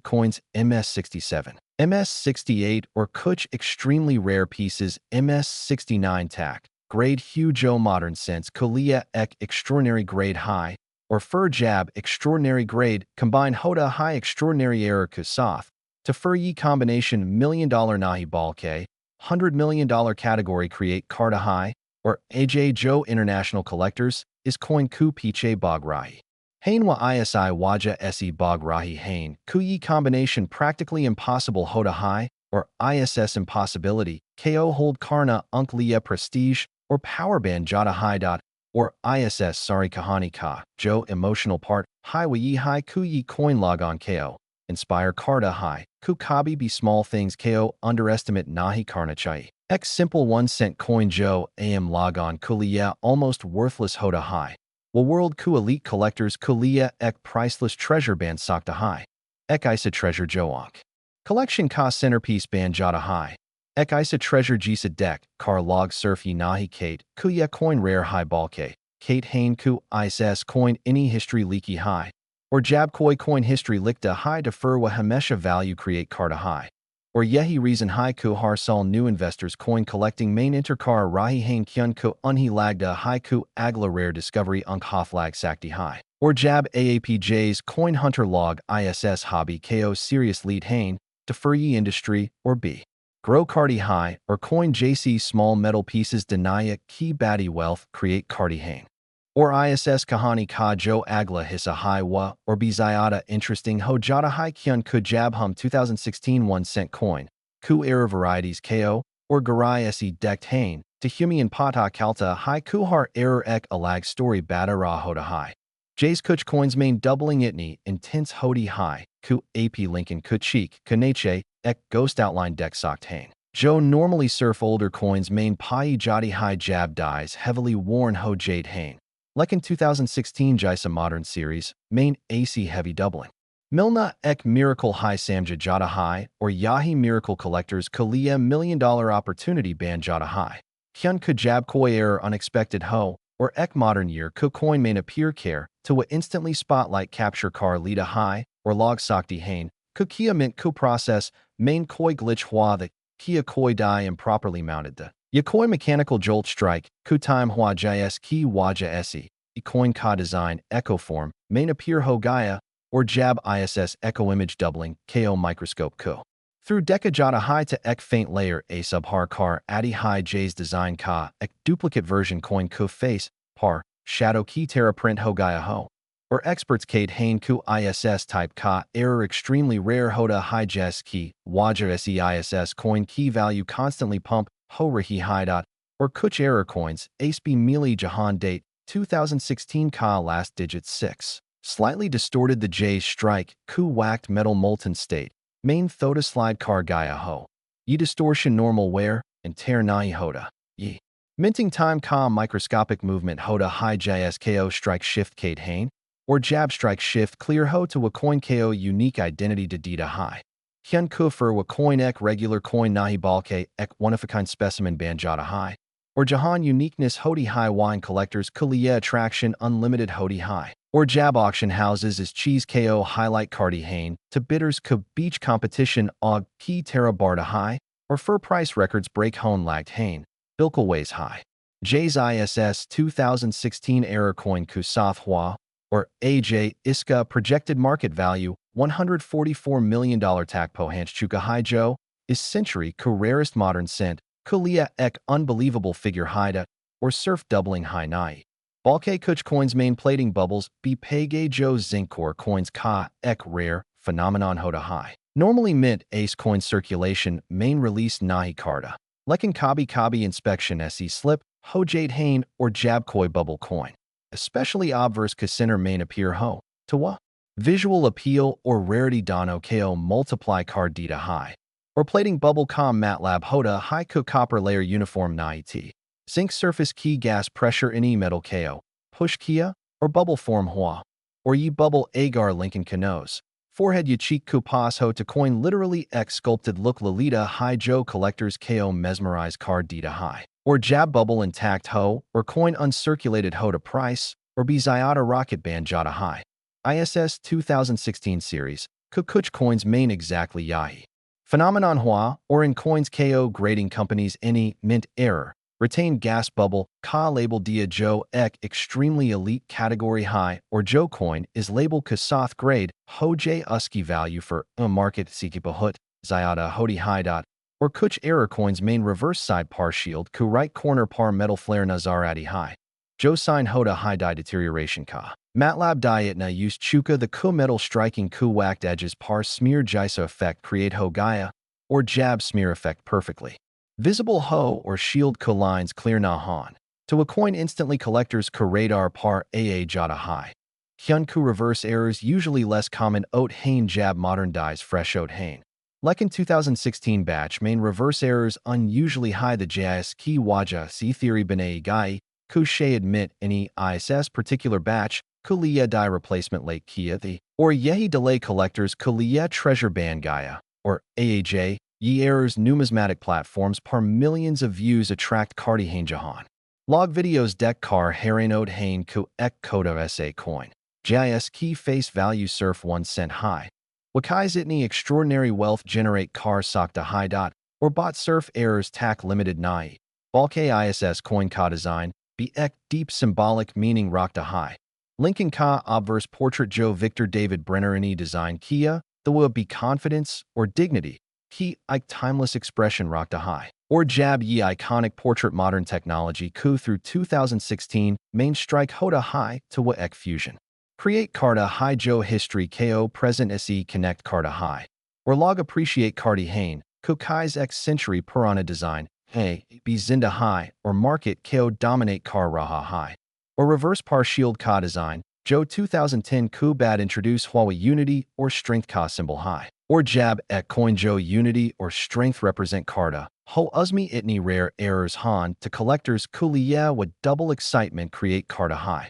Coins MS67. MS68 or Kuch extremely rare pieces MS69 tack. Grade Hujo modern sense Kulia Ek extraordinary grade high or Fur Jab extraordinary grade combine Hoda high extraordinary error Kusath to Fur Yi combination $1 million Nahi Balke $100 million category create Karta high or AJ Joe international collectors is coin Ku Piche Bagrahi. Hainwa ISI Waja Se Bagrahi Hain Kuyi combination practically impossible Hoda high or ISS impossibility KO hold Karna Unkliya prestige or powerband Jada high dot or ISS sorry Kahani Ka Joe emotional part high Yi high Kuyi coin log on KO inspire Karta high Ku Kabi be small things KO underestimate Nahi Karna Chai X simple 1 cent coin Joe AM log on Kuliya almost worthless Hoda high. Will world Ku elite collectors Kuliya Ek priceless treasure band Sakta high. Ek Isa treasure Joak. Collection Ka centerpiece band Jada high. Ek Isa treasure Jisa deck Kar log surf Yi Nahi Kate Kuya coin rare high balke. Kate Hain Ku ISS coin any history leaky high. Or Jab Koi coin history likta high defer wa Hamesha value create Karta high. Or Yehi reason high Ku har sol new investors coin collecting main intercar Rahi Hain Kyun Ku Unhi Lagda high Ku Agla rare discovery Unk Hoflag Sakti high. Or Jab AAPJ's coin hunter log ISS hobby KO serious lead Hain defer Yi industry or B. Grow Cardi high or coin JC small metal pieces Denaya key baddie wealth create Cardi Hain. Or ISS Kahani Ka Jo Agla Hissa Hai Wa or Bizayada interesting Hojata Hai Kyun Ku Jab Hum 2016 1 cent coin, Ku era varieties KO, or Garai Se Decked Hain, Tehumian Pata Kalta Hai Kuhar Error Ek Alag Story Bada Ra Hoda Hai. J's Kuch coins main doubling Itni, Intense Hodi Hai, Ku AP Lincoln Kuchik, Kaneche, Ek Ghost Outline Deck Socked Hain. Joe normally surf older coins main Pai Jati Hai Jab dies heavily worn Ho Jade Hain. Like in 2016 Jaisa Modern Series, main AC heavy doubling. Milna Ek Miracle High Samja Jada High or Yahi Miracle Collectors Kalia $1 million Opportunity Band Jada High. Hyun Kujab Koi Error Unexpected Ho or Ek Modern Year Ku Coin main appear care to wa instantly spotlight capture car Lita High or Log Sakti Hain Ku Kia Mint Ku Process main Koi Glitch Hua the Kia Koi Die improperly mounted the Yakoi Mechanical Jolt Strike, Ku Time Hua JS Ki Waja Se, Ecoin Ka Design, Echo Form, Main Appear Ho Gaia, or Jab ISS Echo Image Doubling, KO Microscope Ku. Through Deca Jada High to Ek Faint Layer, A Subhar Car, Adi High J's Design Ka, Ek Duplicate Version Coin Ku Face, Par, Shadow Key Terra Print Ho Gaia Ho. Or Experts Kate Hain Ku ISS Type Ka, Error Extremely Rare Hoda High Jess Key, Waja SEISS Coin Key Value Constantly Pump, Ho Rahi High Dot, or Kuch Error Coins, Ace-B Mealy Jahan Date, 2016 Ka Last Digit 6. Slightly distorted the J's Strike, Ku Whacked Metal Molten State, Main Thoda Slide Car Gaia Ho. Yi Distortion Normal Wear, and Tear Nai Hoda. Yi. Minting Time Ka Microscopic Movement Hoda High JS KO Strike Shift Kate Hain, or Jab Strike Shift Clear Ho to Wacoin KO Unique Identity to Dita High. Hyun Kufur wa coin ek regular coin nahi balke ek one-of-a-kind specimen banjata high. Or Jahan uniqueness hodi high wine collectors kuliya attraction unlimited hodi high. Or Jab auction houses is cheese KO highlight cardi hain to bidders ku beach competition og key terra barda high. Or fur price records break hone lagged hain. Bilkelways high. J's ISS 2016 error coin ku Soth Hua. Or AJ Iska projected market value $144 million Takpo Hanchuka Hijo is century ku rarest modern cent, Kulia ek unbelievable figure Haida, or surf doubling high nai. Balke Kuch coins main plating bubbles, be Pege Jo Zincor coins Ka ek rare, phenomenon Hoda high. Normally mint ace coin circulation, main release nahi karda. Lekin Kabi inspection se slip, Ho Jade Hain, or Jab Koi bubble coin. Especially obverse Casiner main appear Ho, Tawa. Visual appeal or rarity dono ko multiply card dita high. Or plating bubble com MATLAB hoda high ku copper layer uniform nai t. Zinc surface key gas pressure any metal ko, push kia, or bubble form hua, or ye bubble agar Lincoln canoes. Forehead yachik ku pas ho to coin literally x sculpted look Lolita hi jo collectors ko mesmerize card dita high. Or jab bubble intact ho, or coin uncirculated ho to price, or be Zyata rocket band jata high. ISS 2016 series, kukuch coins main exactly yahi. Phenomenon hua, or in coins ko grading companies any mint error. Retained gas bubble, ka label dia jo ek extremely elite category high, or jo coin is labeled kasoth grade, ho j usky value for market sikipahut, zyata hodi high dot, or kuch error coins main reverse side par shield ku right corner par metal flare nazarati high. Jo sign hoda high die deterioration ka. MATLAB dietna use chuka the ku metal striking ku whacked edges par smear jisa effect create ho gaia, or jab smear effect perfectly. Visible ho or shield ko lines clear na han. To a coin instantly collectors ko radar par aa jata high. Hyun ku reverse errors usually less common oat hain jab modern dies fresh oat hain. Like in 2016 batch main reverse errors unusually high the JIS key waja c theory benai gai, ku she admit any ISS particular batch, ku liya die replacement late kia the, or yehi delay collectors ku liya treasure band gaia, or AAJ, ye errors numismatic platforms par millions of views attract cardi hain jahan. Log videos deck car harinode hain ku ek koda sa coin. JIS key face value surf 1 cent high. Wakai's itni extraordinary wealth generate car sakta high dot, or bot surf errors tack limited nai. Balk ISS coin ka design, be ek deep symbolic meaning rockta high. Lincoln ka obverse portrait Joe Victor David Brenner any design kia, the will be confidence or dignity. Key Ike timeless expression rockta high. Or jab ye iconic portrait modern technology ku through 2016 main strike hoda high to wa ek fusion. Create Carta High Joe History KO Present SE Connect Carta High. Or log appreciate Cardi Hain, Kukai's X Century Purana Design, Hey, be Zinda High, or Market KO Dominate Car Raha High. Or reverse par shield Ka Design, Joe 2010 Ku Bad introduce Huawei Unity or Strength Ka symbol high. Or jab at Coin Joe Unity or Strength represent Carta, Ho Uzmi Itni Rare Errors Han to collectors Kuliya with double excitement create Carta High.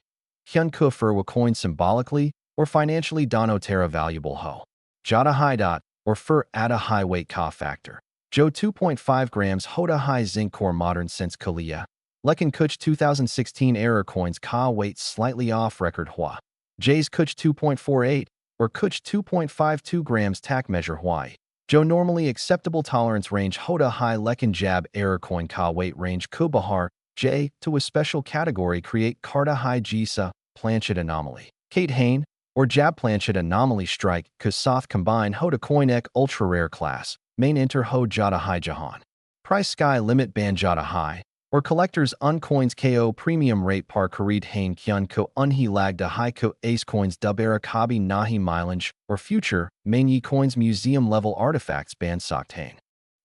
Hyun Kufur will coin symbolically or financially Donotera valuable ho. Jada high dot or fur at a high weight ka factor. Joe 2.5 grams hoda high zinc core modern sense Kalia. Lekin Kuch 2016 error coins ka weight slightly off record hua. J's Kuch 2.48 or Kuch 2.52 grams tack measure Hawaii. Joe normally acceptable tolerance range hoda high lekin jab error coin ka weight range Kubahar. J to a special category create Carta High Jisa Planchet Anomaly. Kate Hain, or Jab Planchet Anomaly Strike, Kusoth Combine Ho to Coin Ek Ultra Rare Class, Main Enter Ho Jada High Jahan. Price Sky Limit Ban Jada High, or Collectors Uncoins KO Premium Rate Par Karid Hain Kyun Ko Unhi Lagda High Ko Ace Coins Dubera Kabi Nahi Milange, or Future, Main Yi Coins Museum Level Artifacts Ban Sokt Hain.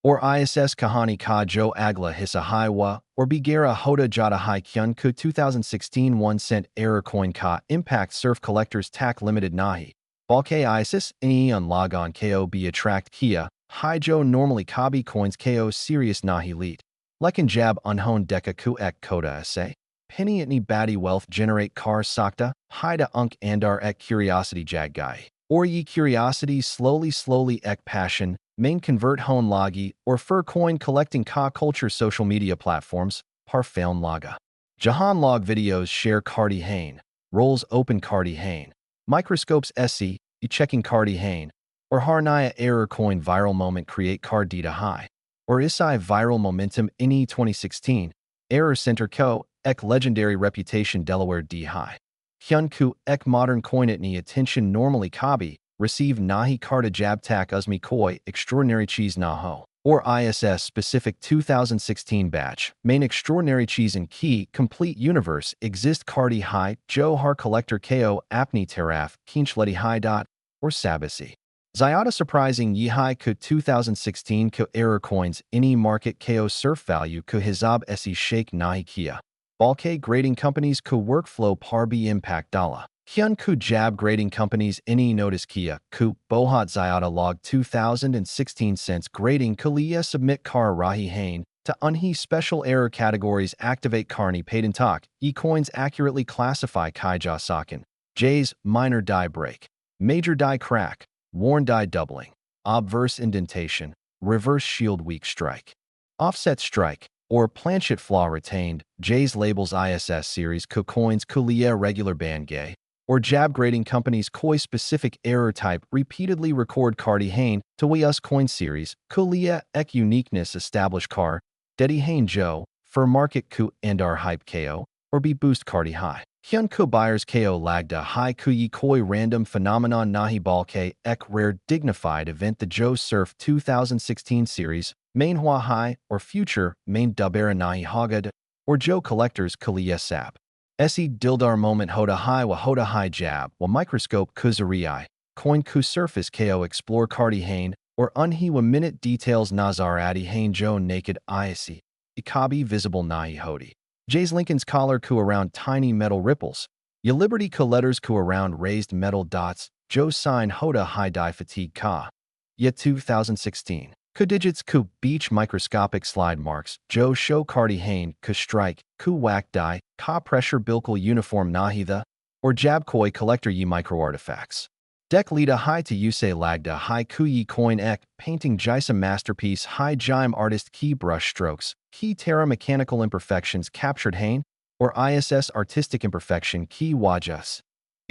Or ISS Kahani Ka Jo Agla Hisa Haiwa, or Bigera Hoda Jada Hai Kyun Ku 2016 1 cent error coin Ka Impact Surf Collectors Tack Limited Nahi. Balke ISIS Ni on Logon KO be Attract Kia, Hai Jo Normally Kabi Coins KO Serious Nahi Lead. Lekin Jab Unhone Deka Ku Ek Koda Essay. Penny Itni Badi Wealth Generate Car Sakta, Haida Unk Andar Ek Curiosity Jag Gai. Or Ye Curiosity Slowly Ek Passion. Main convert hone logi or fur coin collecting ka culture social media platforms, parfailn laga. Jahan log videos share Cardi Hain, roles open Cardi Hain, microscopes SE, checking Cardi Hain, or Harnaya error coin viral moment create Cardita high, or Isai viral momentum INI 2016, error center ko, ek legendary reputation Delaware D high. Hyun ku ek modern coin itni attention normally kabi, receive Nahi Karta Jabtak Uzmi Koi Extraordinary Cheese Naho, or ISS Specific 2016 Batch, Main Extraordinary Cheese and Key, Complete Universe, Exist Cardi High, Joe Har Collector KO Apni Teraf, Kinchleti High Dot, or Sabasi. Zyata Surprising Yihai Ku 2016 Ko Error Coins, Any Market KO Surf Value Ku Hizab Se Shake Nahi Kia. Balke Grading Companies Ku Workflow Parbi Impact Dala. Hyun Ku Jab Grading Companies Ini Notice Kia, Ku, Bohat Zyata Log 2016 cents Grading Kuliya Submit Kar Rahi Hain, to unhe special error categories activate Carney Patentak, e-coins accurately classify Kaija Sakin, J's minor die break, major die crack, worn die doubling, obverse indentation, reverse shield weak strike, offset strike, or planchet flaw retained, J's labels ISS series coins Kulia regular band gay, or jab grading companies koi specific error type repeatedly record Cardi Hain to we us coin series, Kulia ek uniqueness establish car, Dedi Hain Joe, for market ku and our hype KO, or be boost Cardi high. Hyun ko buyers KO lagda high kuyi koi random phenomenon nahi balke ek rare dignified event the Joe Surf 2016 series, main hua high, or future, main dubera nahi hagad, or Joe collectors Kulia sab. Se dildar moment hoda high jab, wa microscope kuzarii, coin ku surface ko explore Cardi Hain, or unhi wa minute details nazar adi Hain Joe naked iasi, ikabi visible nahi hodi. J's Lincoln's collar ku around tiny metal ripples, ya liberty ku letters ku around raised metal dots, Joe sign hoda high die fatigue ka. Ya 2016. Ku digits ku beach microscopic slide marks, Joe show Cardi Hain, ku strike, ku whack die, ka pressure bilkul uniform nahitha, or jab koi collector ye micro artifacts. Dek lida high to use lagda high ku ye coin ek, painting jisa masterpiece high jime artist key brush strokes, key terra mechanical imperfections captured Hain, or ISS artistic imperfection key wajas.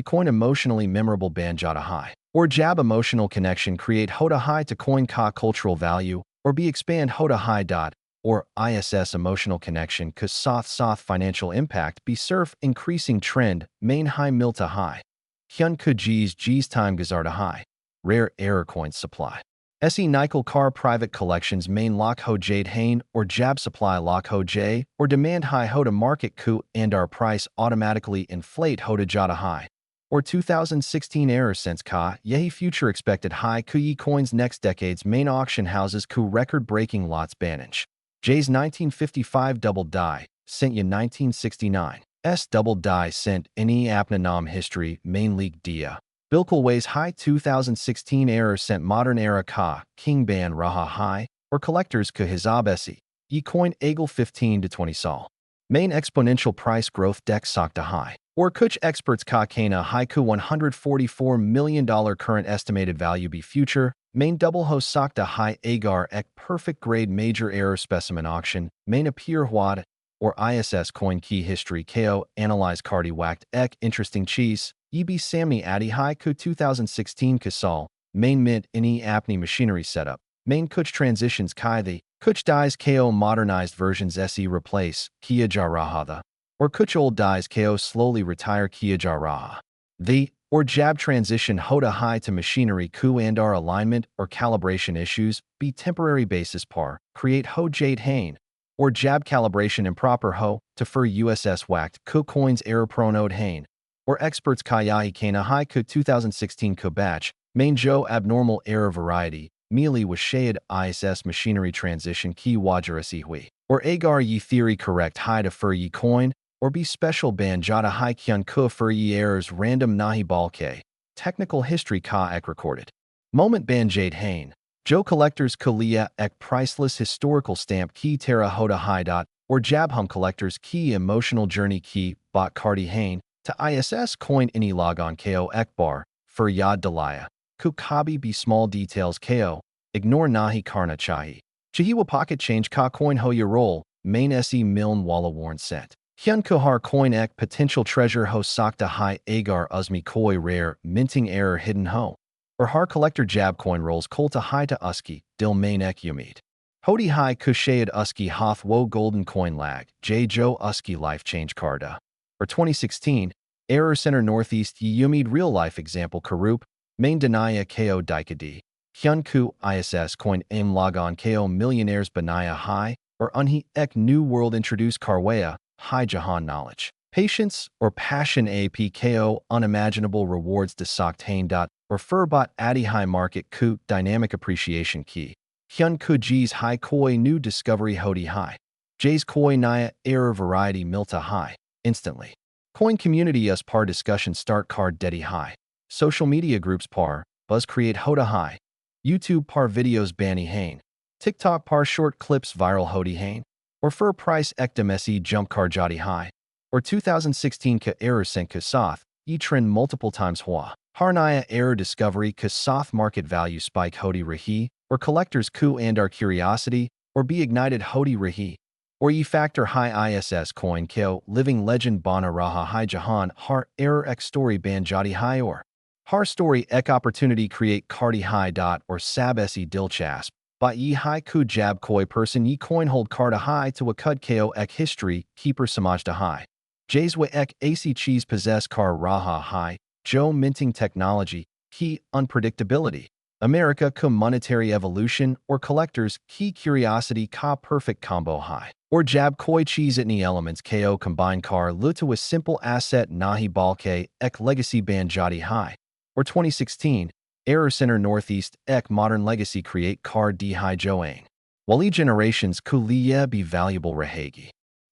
Coin emotionally memorable banjata high, or jab emotional connection create hoda high to coin ka cultural value, or be expand hoda high dot, or ISS emotional connection cause soth financial impact be surf increasing trend main high milta high. Hyun ku G's time gazarda high, rare error coins supply. Se Nickel car private collections main lock ho jade Hain, or jab supply lock ho j, or demand high hoda market ku and our price automatically inflate hoda jada high. Or 2016 error sense ka, yehi future expected high ku ye coins next decade's main auction houses ku record-breaking lots banage. J's 1955 double die, sent ye 1969. S double die sent any apna nam history, main league dia. Bilkulways high 2016 error sent modern era ka, king ban raha high, or collectors ka hizab ye coin eagle 15 to 20 sol. Main exponential price growth deck sakta high. Or Kuch experts ka kana haiku $144 million current estimated value be future, main double ho sakta high agar ek perfect grade major error specimen auction, main appear huad, or ISS coin key history ko analyze cardi whacked ek interesting cheese, eb samni adi haiku 2016 kasal, main mint any apni machinery setup, main Kuch transitions kai the, Kuch dies ko modernized versions se replace, kia jarahada. Or Kuch old dies ko slowly retire kia jaraha. The, or jab transition hoda high to machinery ku and our alignment or calibration issues, be temporary basis par, create ho jade Hain, or jab calibration improper ho, to fur USS whacked ku coins error pronode Hain, or experts kayahi kana high ku 2016 ku batch, main Joe abnormal error variety, mealy was shade ISS machinery transition key wajarasi hui, or agar ye theory correct high to fur ye coin, or be special ban jada high kyun ku fur ye errors random nahi balke, technical history ka ek recorded. Moment ban jade Hain, Joe collectors kulia ek priceless historical stamp key terra hoda high dot, or jabhum collectors key emotional journey key bot Cardi Hain, to ISS coin any logon ko ek bar, fur yad dalaya, ku kabi be small details ko, ignore nahi karna chahi. Chahiwa pocket change ka coin ho ya roll, main se miln walla worn set. Hyun Kuhar coin ek potential treasure ho sakta high agar uzmi koi rare minting error hidden ho. Or har collector jab coin rolls kolta high to uski, dil main ek yumid. Hodi high kushayad uski hoth wo golden coin lag, j joe uski life change karda. Or 2016, error center northeast ye yumid real life example karup, main denaya ko daikadi. Hyun Ku ISS coin aim logon ko millionaires banaya high, or unhi ek new world introduce karwaya, high jahan knowledge. Patience or passion apko unimaginable rewards de soktain dot, or furbot adi high market ku dynamic appreciation key. Hyun Ku G's high koi new discovery hodi high. J's koi naya error variety milta high, instantly. Coin community us par discussion start card dedi high. Social media groups par, buzz create hoda high. YouTube par videos banny Hain. TikTok par short clips viral hodi hain, or fur price ekdemesi jump car jadi high, or 2016 ka error sent ka soth, trend multiple times hua. Harnaya error discovery ka soth market value spike hodi rahi, or collectors coup and our curiosity, or be ignited hodi rahi, or ye factor high ISS coin ko living legend bana raha high jahan har error x story ban jadi high or har story ek opportunity create cardi high dot or sab se dilchasp. By ye high ku jab koi person ye coin hold carda high to a cud ko ek history keeper samajda high. Jayswa ek ac cheese possess car raha high, Joe minting technology, key unpredictability. America cum monetary evolution or collectors key curiosity ka perfect combo high. Or jab koi cheese itni elements ko combine car lu to a simple asset nahi balke ek legacy band jadi high. Or 2016, Error Center Northeast ek modern legacy create car di high joang. Wali generations kuliya be valuable rahegi.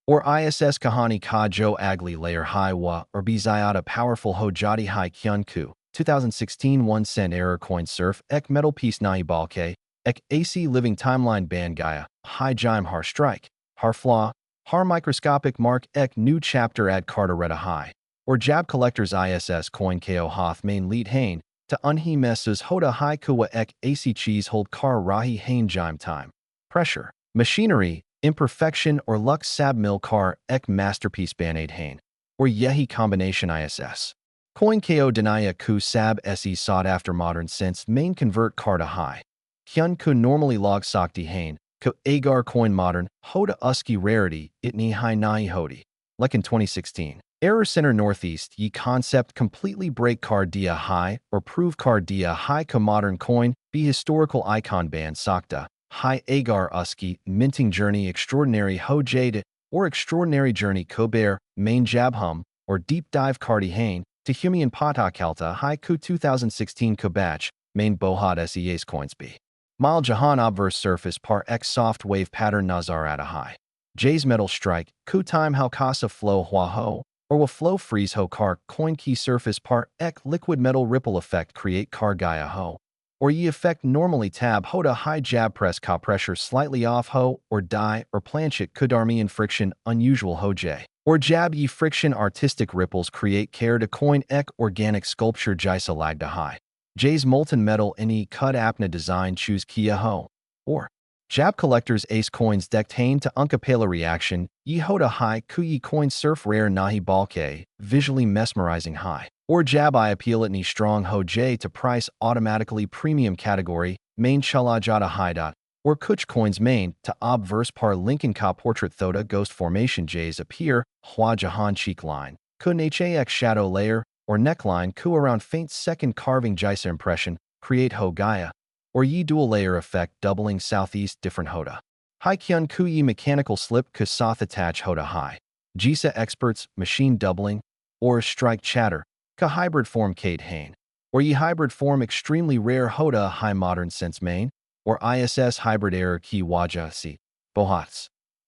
Or ISS kahani ka jo agli layer high wa or be zayada powerful ho jadi high kyun ku. 2016 1 cent error coin surf ek metal piece nahi balke ek AC living timeline band gaia high jime har strike har flaw har microscopic mark ek new chapter at carteretta high. Or jab collectors ISS coin ko hoth main lead hain to unhi messes hoda high kuwa ek AC cheese hold car rahi hain jime time. Pressure. Machinery, imperfection or lux sab mill car ek masterpiece banade hain. Or yehi combination ISS. Coin ko denaya ku sab se sought after modern sense main convert car to high. Hyun ku normally log sakti hain, ko agar coin modern, hoda uski rarity, itni high nai hodi. Like in 2016. Error Center Northeast ye concept completely break car dia high or prove car dia high ka modern coin be historical icon band sakta high agar uski minting journey extraordinary ho jade or extraordinary journey kober main jab hum or deep dive cardi hain to humian patakalta high ku 2016 kabach main bohat ses coins be mile jahan obverse surface par x soft wave pattern nazar at a high jay's metal strike ku time how casa flow hua ho or will flow freeze ho car coin key surface part ek liquid metal ripple effect create car gaia ho. Or ye effect normally tab hoda high jab press ka pressure slightly off ho or die or planchit kudarmian friction unusual ho j. Or jab ye friction artistic ripples create care to coin ek organic sculpture jaisa lagda high. J's molten metal any cut apna design choose kia ho. Or jab collectors ace coins decked hain to unkapela reaction, ye hoda high ku ye coin surf rare nahi balke, visually mesmerizing high. Or jab I appeal itni strong ho j to price automatically premium category, main chala jada high dot. Or kuch coins main to obverse par Lincoln ka portrait thoda ghost formation j's appear, hua jahan cheek line, kun hax shadow layer, or neckline ku around faint second carving jaisa impression, create ho gaia. Or ye dual layer effect doubling southeast different hoda. Hai kyun ku ye mechanical slip kusath attach hoda high. Jisa experts machine doubling, or strike chatter, ka hybrid form kate hain. Or ye hybrid form extremely rare hoda high modern sense main, or ISS hybrid error key waja si, bohats.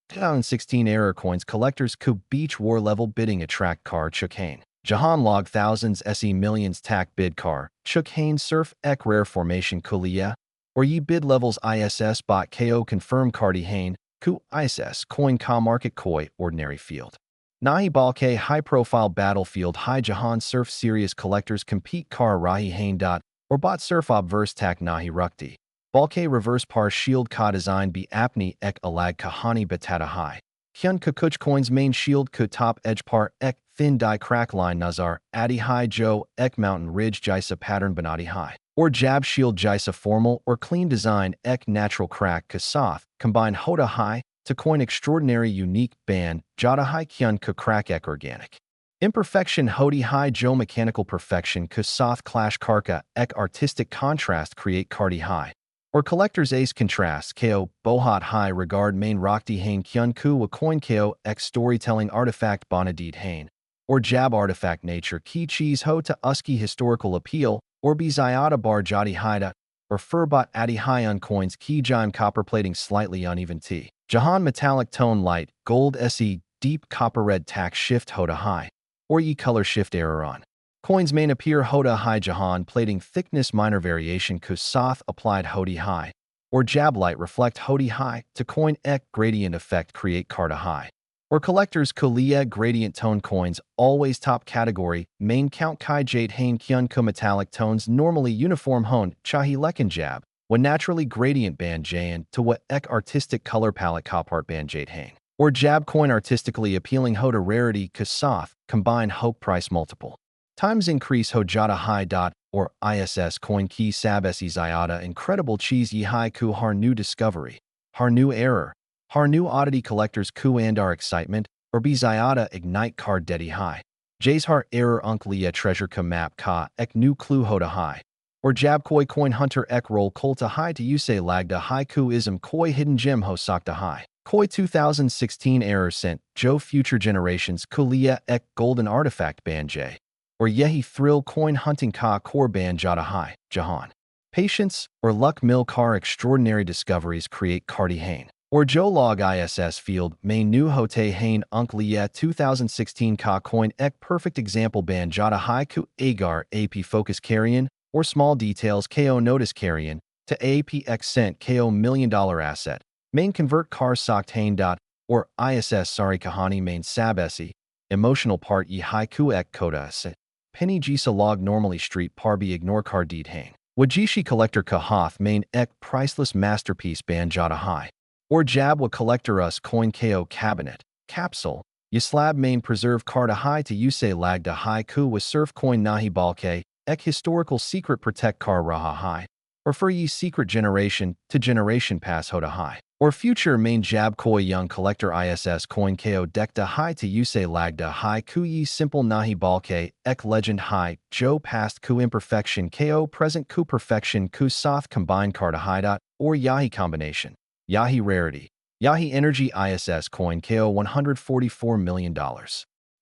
2016 error coins collectors ku beach war level bidding attract car chukane. Jahan log thousands se millions tac bid car, chuk hain surf ek rare formation kuliya, or ye bid levels ISS bot ko confirm cardi hain, ku ISS coin ka market koi ordinary field. Nahi balke high profile battlefield high Jahan surf serious collectors compete car rahi hain dot, or bot surf obverse tak nahi rukti. Balke reverse par shield ka design be apni ek alag kahani batata high. Hyun kukuch coins main shield ku top edge par ek thin die crack line nazar adi high jo ek mountain ridge jaisa pattern banati high. Or jab shield jaisa formal or clean design ek natural crack kasoth combine hoda high to coin extraordinary unique band jada high kyun ku crack ek organic. Imperfection hodi high jo mechanical perfection kasoth clash karka ek artistic contrast create cardi high. Or collector's ace contrast ko bohat high regard main rockdi hain kyun ku wa coin ko x storytelling artifact bonadid hain. Or jab artifact nature key cheese ho to uski historical appeal, or be zyada bar jadi haida, or furbot adi high on coins key jime copper plating slightly uneven t. Jahan metallic tone light, gold se, deep copper red tack shift hoda high. Or ye color shift error on. Coins main appear hoda high Jahan plating thickness minor variation kusath applied hodi high. or jab light reflect hodi high to coin ek gradient effect create karta high. Or collectors kulia gradient tone coins always top category main count kai jade hain kyun ku metallic tones normally uniform hone chahi lekin jab when naturally gradient band jayan to what ek artistic color palette copart band jade hain. Or jab coin artistically appealing hoda rarity kasoth combine hope price multiple times increase hojada high dot or ISS coin key sabesi zyada incredible cheese ye high ku har new discovery, har new error, har new oddity collectors ku and our excitement, or be zyada ignite card dedi high. J's har error unklia treasure ka map ka ek new clue hoda high. Or jab koi coin hunter ek roll kolta high to use lagda high ku ism koi hidden gem ho sakta high. Koi 2016 error sent Joe future generations kulia ek golden artifact ban J. Or yehi thrill coin hunting ka core ban jada high, jahan. Patience or luck mill car extraordinary discoveries create kardi hain. Or Joe log ISS field main new hote hain unkliya 2016 ka coin ek perfect example ban jada high ku agar AP focus carrion or small details ko notice carrion to APX cent ko $1 million asset. Main convert car socked hain dot or ISS sorry kahani main sabesi emotional part ye high ku ek koda se. Penny Jisa log normally street parby ignore car deed hain. Wajishi collector kahath main ek priceless masterpiece ban jada high. Or jabwa collector us coin ko cabinet, capsule, yislab main preserve karta high to use lagda high ku was surf coin nahi balke, ek historical secret protect car raha high. Or for ye secret generation to generation pass hoda high. Or future main jab koi young collector ISS coin ko dekta high to use lagda high ku ye simple nahi balke ek legend high Joe past ku imperfection ko present ku perfection ku soth combine karta high dot or yahi combination yahi rarity yahi energy ISS coin ko $144 million.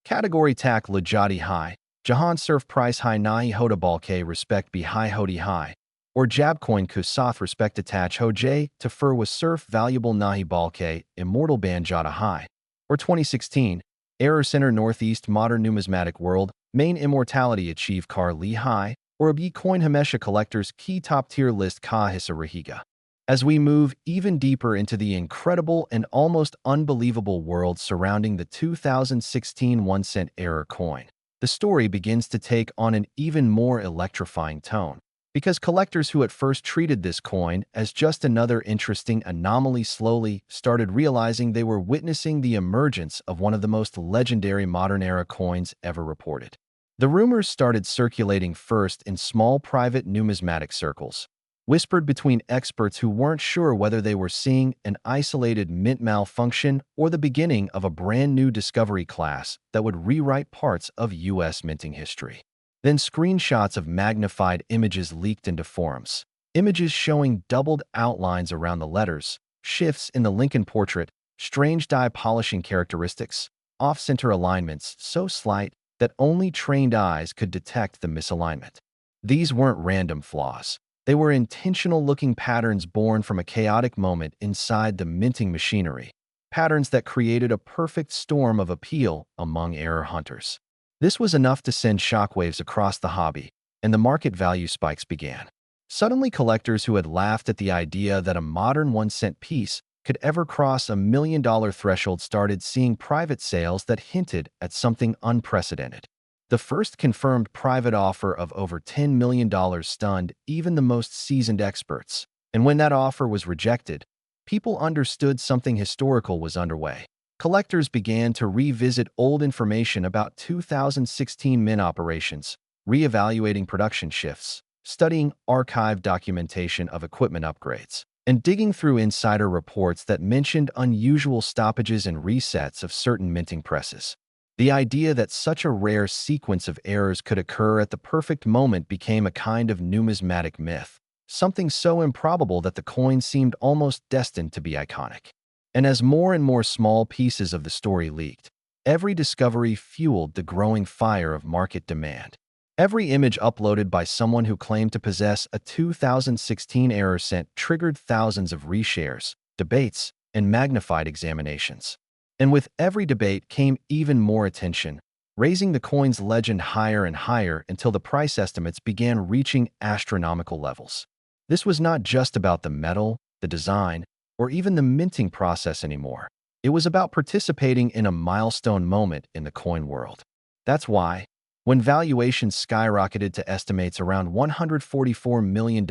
Category tak lajati high jahan surf price high nahi hoda balke respect be high hodi high. Or Jabcoin Kusoth respect attach ho j to fur was surf valuable nahi balke immortal band jada high. Or 2016 Error Center Northeast Modern Numismatic World main immortality achieve car li high. Or a b coin Hamesha collectors key top tier list ka hisa rahiga. As we move even deeper into the incredible and almost unbelievable world surrounding the 2016 1-cent error coin, the story begins to take on an even more electrifying tone. Because collectors who at first treated this coin as just another interesting anomaly slowly started realizing they were witnessing the emergence of one of the most legendary modern-era coins ever reported. The rumors started circulating first in small private numismatic circles, whispered between experts who weren't sure whether they were seeing an isolated mint malfunction or the beginning of a brand new discovery class that would rewrite parts of U.S. minting history. Then screenshots of magnified images leaked into forums. Images showing doubled outlines around the letters, shifts in the Lincoln portrait, strange dye polishing characteristics, off-center alignments so slight that only trained eyes could detect the misalignment. These weren't random flaws. They were intentional-looking patterns born from a chaotic moment inside the minting machinery, patterns that created a perfect storm of appeal among error hunters. This was enough to send shockwaves across the hobby, and the market value spikes began. Suddenly, collectors who had laughed at the idea that a modern 1-cent piece could ever cross $1 million threshold started seeing private sales that hinted at something unprecedented. The first confirmed private offer of over $10 million stunned even the most seasoned experts, and when that offer was rejected, people understood something historical was underway. Collectors began to revisit old information about 2016 mint operations, re-evaluating production shifts, studying archive documentation of equipment upgrades, and digging through insider reports that mentioned unusual stoppages and resets of certain minting presses. The idea that such a rare sequence of errors could occur at the perfect moment became a kind of numismatic myth, something so improbable that the coin seemed almost destined to be iconic. And as more and more small pieces of the story leaked, every discovery fueled the growing fire of market demand. Every image uploaded by someone who claimed to possess a 2016 error cent triggered thousands of reshares, debates, and magnified examinations. And with every debate came even more attention, raising the coin's legend higher and higher until the price estimates began reaching astronomical levels. This was not just about the metal, the design, or even the minting process anymore. It was about participating in a milestone moment in the coin world. That's why, when valuations skyrocketed to estimates around $144 million,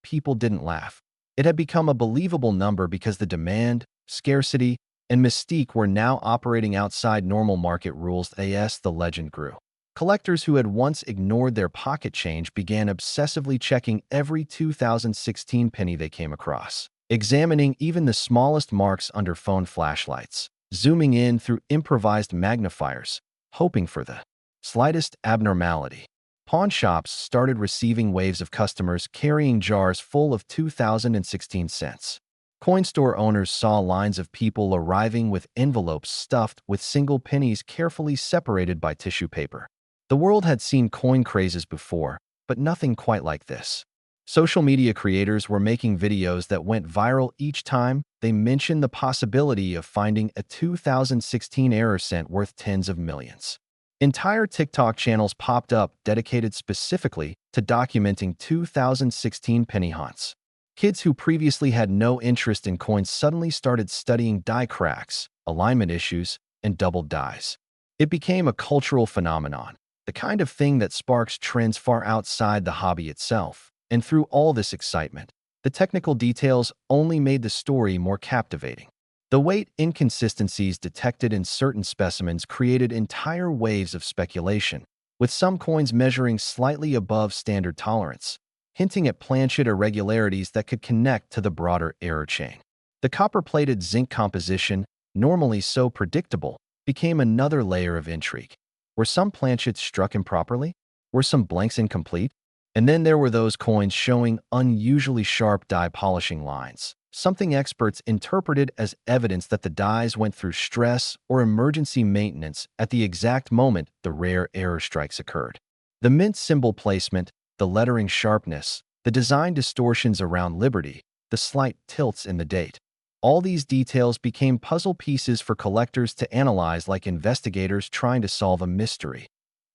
people didn't laugh. It had become a believable number because the demand, scarcity, and mystique were now operating outside normal market rules. As the legend grew, collectors who had once ignored their pocket change began obsessively checking every 2016 penny they came across, examining even the smallest marks under phone flashlights, zooming in through improvised magnifiers, hoping for the slightest abnormality. Pawn shops started receiving waves of customers carrying jars full of 2016 cents. Coin store owners saw lines of people arriving with envelopes stuffed with single pennies carefully separated by tissue paper. The world had seen coin crazes before, but nothing quite like this. Social media creators were making videos that went viral each time they mentioned the possibility of finding a 2016 error cent worth tens of millions. Entire TikTok channels popped up dedicated specifically to documenting 2016 penny haunts. Kids who previously had no interest in coins suddenly started studying die cracks, alignment issues, and doubled dies. It became a cultural phenomenon, the kind of thing that sparks trends far outside the hobby itself. And through all this excitement, the technical details only made the story more captivating. The weight inconsistencies detected in certain specimens created entire waves of speculation, with some coins measuring slightly above standard tolerance, hinting at planchet irregularities that could connect to the broader error chain. The copper-plated zinc composition, normally so predictable, became another layer of intrigue. Were some planchets struck improperly? Were some blanks incomplete? And then there were those coins showing unusually sharp die polishing lines, something experts interpreted as evidence that the dies went through stress or emergency maintenance at the exact moment the rare error strikes occurred. The mint symbol placement, the lettering sharpness, the design distortions around Liberty, the slight tilts in the date. All these details became puzzle pieces for collectors to analyze like investigators trying to solve a mystery.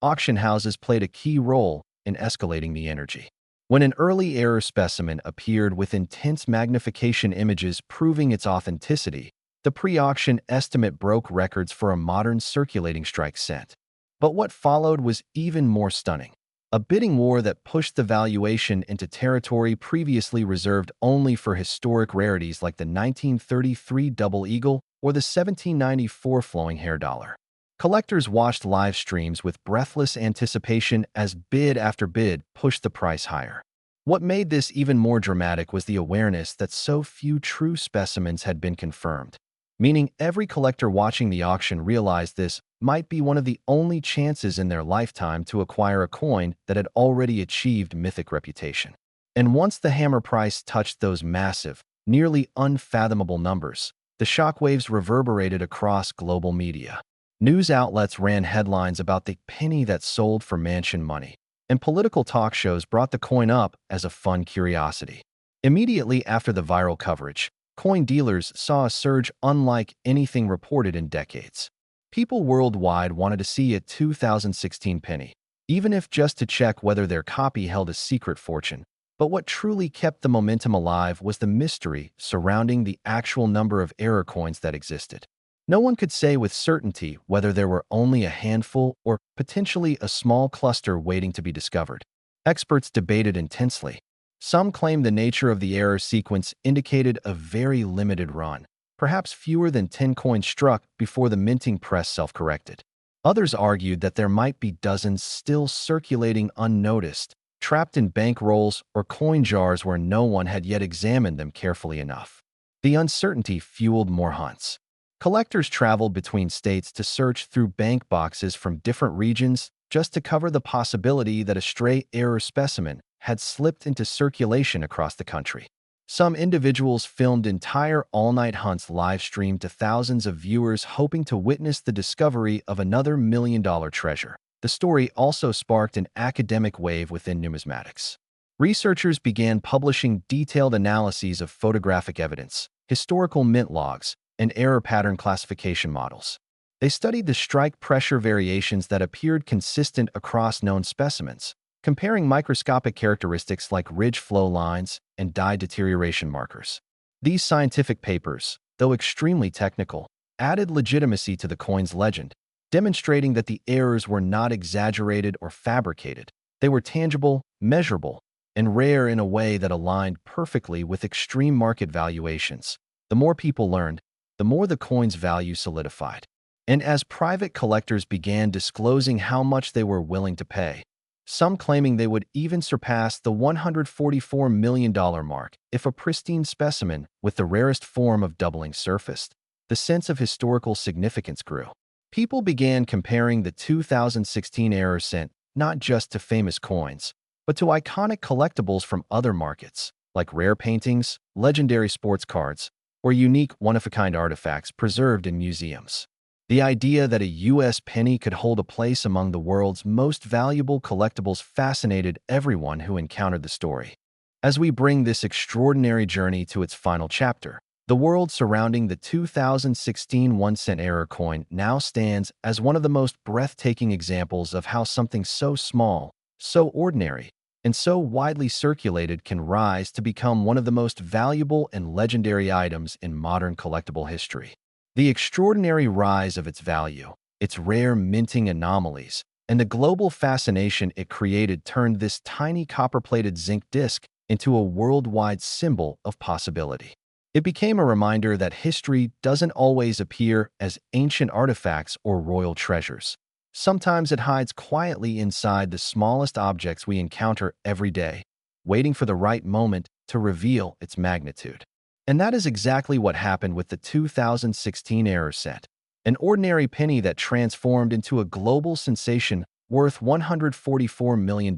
Auction houses played a key role in escalating the energy. When an early error specimen appeared with intense magnification images proving its authenticity, the pre-auction estimate broke records for a modern circulating strike cent. But what followed was even more stunning. A bidding war that pushed the valuation into territory previously reserved only for historic rarities like the 1933 Double Eagle or the 1794 Flowing Hair Dollar. Collectors watched live streams with breathless anticipation as bid after bid pushed the price higher. What made this even more dramatic was the awareness that so few true specimens had been confirmed, meaning every collector watching the auction realized this might be one of the only chances in their lifetime to acquire a coin that had already achieved mythic reputation. And once the hammer price touched those massive, nearly unfathomable numbers, the shockwaves reverberated across global media. News outlets ran headlines about the penny that sold for mansion money, and political talk shows brought the coin up as a fun curiosity. Immediately after the viral coverage, coin dealers saw a surge unlike anything reported in decades. People worldwide wanted to see a 2016 penny, even if just to check whether their copy held a secret fortune. But what truly kept the momentum alive was the mystery surrounding the actual number of error coins that existed. No one could say with certainty whether there were only a handful or potentially a small cluster waiting to be discovered. Experts debated intensely. Some claimed the nature of the error sequence indicated a very limited run, perhaps fewer than 10 coins struck before the minting press self-corrected. Others argued that there might be dozens still circulating unnoticed, trapped in bank rolls or coin jars where no one had yet examined them carefully enough. The uncertainty fueled more hunts. Collectors traveled between states to search through bank boxes from different regions just to cover the possibility that a stray error specimen had slipped into circulation across the country. Some individuals filmed entire all-night hunts live-streamed to thousands of viewers hoping to witness the discovery of another million-dollar treasure. The story also sparked an academic wave within numismatics. Researchers began publishing detailed analyses of photographic evidence, historical mint logs, and error pattern classification models. They studied the strike pressure variations that appeared consistent across known specimens, comparing microscopic characteristics like ridge flow lines and die deterioration markers. These scientific papers, though extremely technical, added legitimacy to the coin's legend, demonstrating that the errors were not exaggerated or fabricated. They were tangible, measurable, and rare in a way that aligned perfectly with extreme market valuations. The more people learned, the more the coin's value solidified. And as private collectors began disclosing how much they were willing to pay, some claiming they would even surpass the $144 million mark if a pristine specimen with the rarest form of doubling surfaced, the sense of historical significance grew. People began comparing the 2016 error cent not just to famous coins, but to iconic collectibles from other markets, like rare paintings, legendary sports cards, or unique one-of-a-kind artifacts preserved in museums. The idea that a U.S. penny could hold a place among the world's most valuable collectibles fascinated everyone who encountered the story. As we bring this extraordinary journey to its final chapter, the world surrounding the 2016 1-cent error coin now stands as one of the most breathtaking examples of how something so small, so ordinary, and so widely circulated can rise to become one of the most valuable and legendary items in modern collectible history. The extraordinary rise of its value, its rare minting anomalies, and the global fascination it created turned this tiny copper-plated zinc disc into a worldwide symbol of possibility. It became a reminder that history doesn't always appear as ancient artifacts or royal treasures. Sometimes it hides quietly inside the smallest objects we encounter every day, waiting for the right moment to reveal its magnitude. And that is exactly what happened with the 2016 error cent, an ordinary penny that transformed into a global sensation worth $144 million,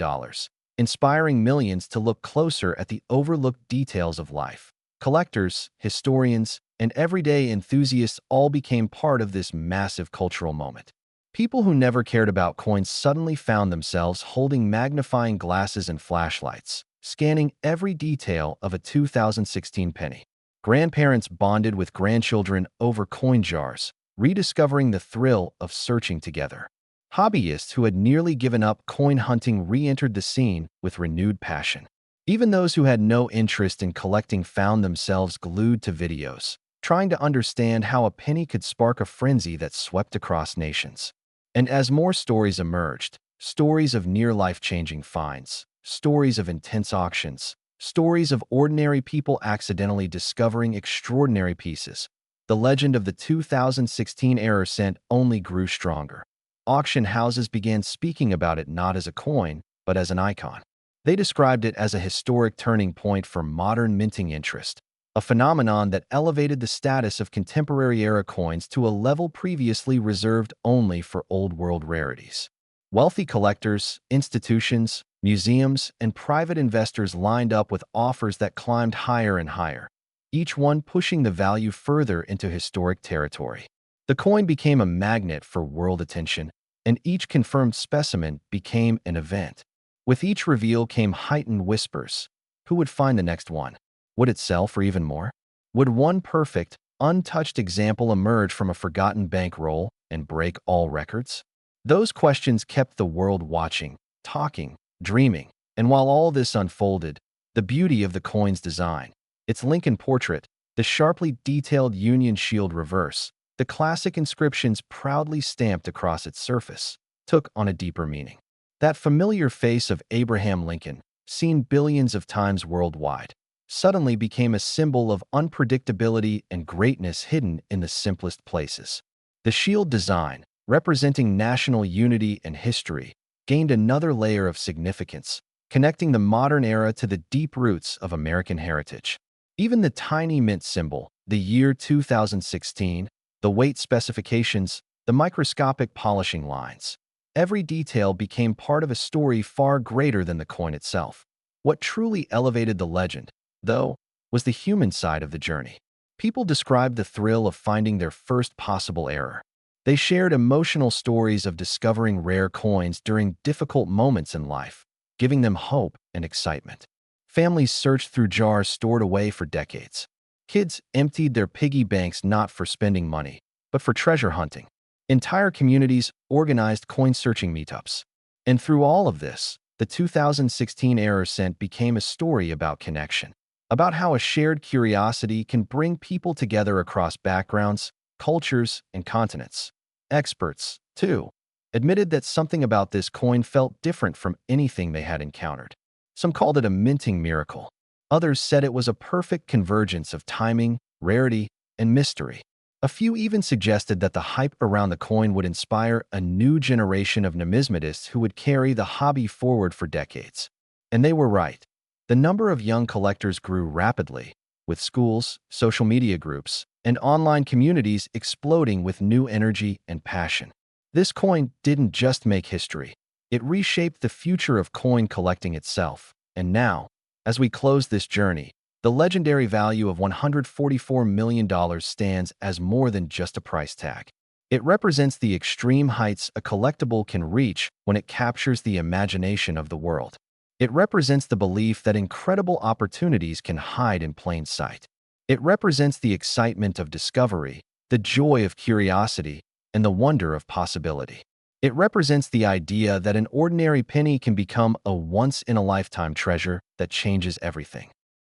inspiring millions to look closer at the overlooked details of life. Collectors, historians, and everyday enthusiasts all became part of this massive cultural moment. People who never cared about coins suddenly found themselves holding magnifying glasses and flashlights, scanning every detail of a 2016 penny. Grandparents bonded with grandchildren over coin jars, rediscovering the thrill of searching together. Hobbyists who had nearly given up coin hunting re-entered the scene with renewed passion. Even those who had no interest in collecting found themselves glued to videos, trying to understand how a penny could spark a frenzy that swept across nations. And as more stories emerged, stories of near life-changing finds, stories of intense auctions, stories of ordinary people accidentally discovering extraordinary pieces, the legend of the 2016 error cent only grew stronger. Auction houses began speaking about it not as a coin, but as an icon. They described it as a historic turning point for modern minting interest, a phenomenon that elevated the status of contemporary-era coins to a level previously reserved only for old-world rarities. Wealthy collectors, institutions, museums, and private investors lined up with offers that climbed higher and higher, each one pushing the value further into historic territory. The coin became a magnet for world attention, and each confirmed specimen became an event. With each reveal came heightened whispers. Who would find the next one? Would it sell for even more? Would one perfect, untouched example emerge from a forgotten bankroll and break all records? Those questions kept the world watching, talking, dreaming. And while all this unfolded, the beauty of the coin's design, its Lincoln portrait, the sharply detailed Union Shield reverse, the classic inscriptions proudly stamped across its surface, took on a deeper meaning. That familiar face of Abraham Lincoln, seen billions of times worldwide, suddenly became a symbol of unpredictability and greatness hidden in the simplest places. The shield design, representing national unity and history, gained another layer of significance, connecting the modern era to the deep roots of American heritage. Even the tiny mint symbol, the year 2016, the weight specifications, the microscopic polishing lines, every detail became part of a story far greater than the coin itself. What truly elevated the legend, though, was the human side of the journey. People described the thrill of finding their first possible error. They shared emotional stories of discovering rare coins during difficult moments in life, giving them hope and excitement. Families searched through jars stored away for decades. Kids emptied their piggy banks not for spending money, but for treasure hunting. Entire communities organized coin-searching meetups. And through all of this, the 2016 error cent became a story about connection, about how a shared curiosity can bring people together across backgrounds, cultures, and continents. Experts, too, admitted that something about this coin felt different from anything they had encountered. Some called it a minting miracle. Others said it was a perfect convergence of timing, rarity, and mystery. A few even suggested that the hype around the coin would inspire a new generation of numismatists who would carry the hobby forward for decades. And they were right. The number of young collectors grew rapidly, with schools, social media groups, and online communities exploding with new energy and passion. This coin didn't just make history. It reshaped the future of coin collecting itself. And now, as we close this journey, the legendary value of $144 million stands as more than just a price tag. It represents the extreme heights a collectible can reach when it captures the imagination of the world. It represents the belief that incredible opportunities can hide in plain sight. It represents the excitement of discovery, the joy of curiosity, and the wonder of possibility. It represents the idea that an ordinary penny can become a once-in-a-lifetime treasure that changes everything.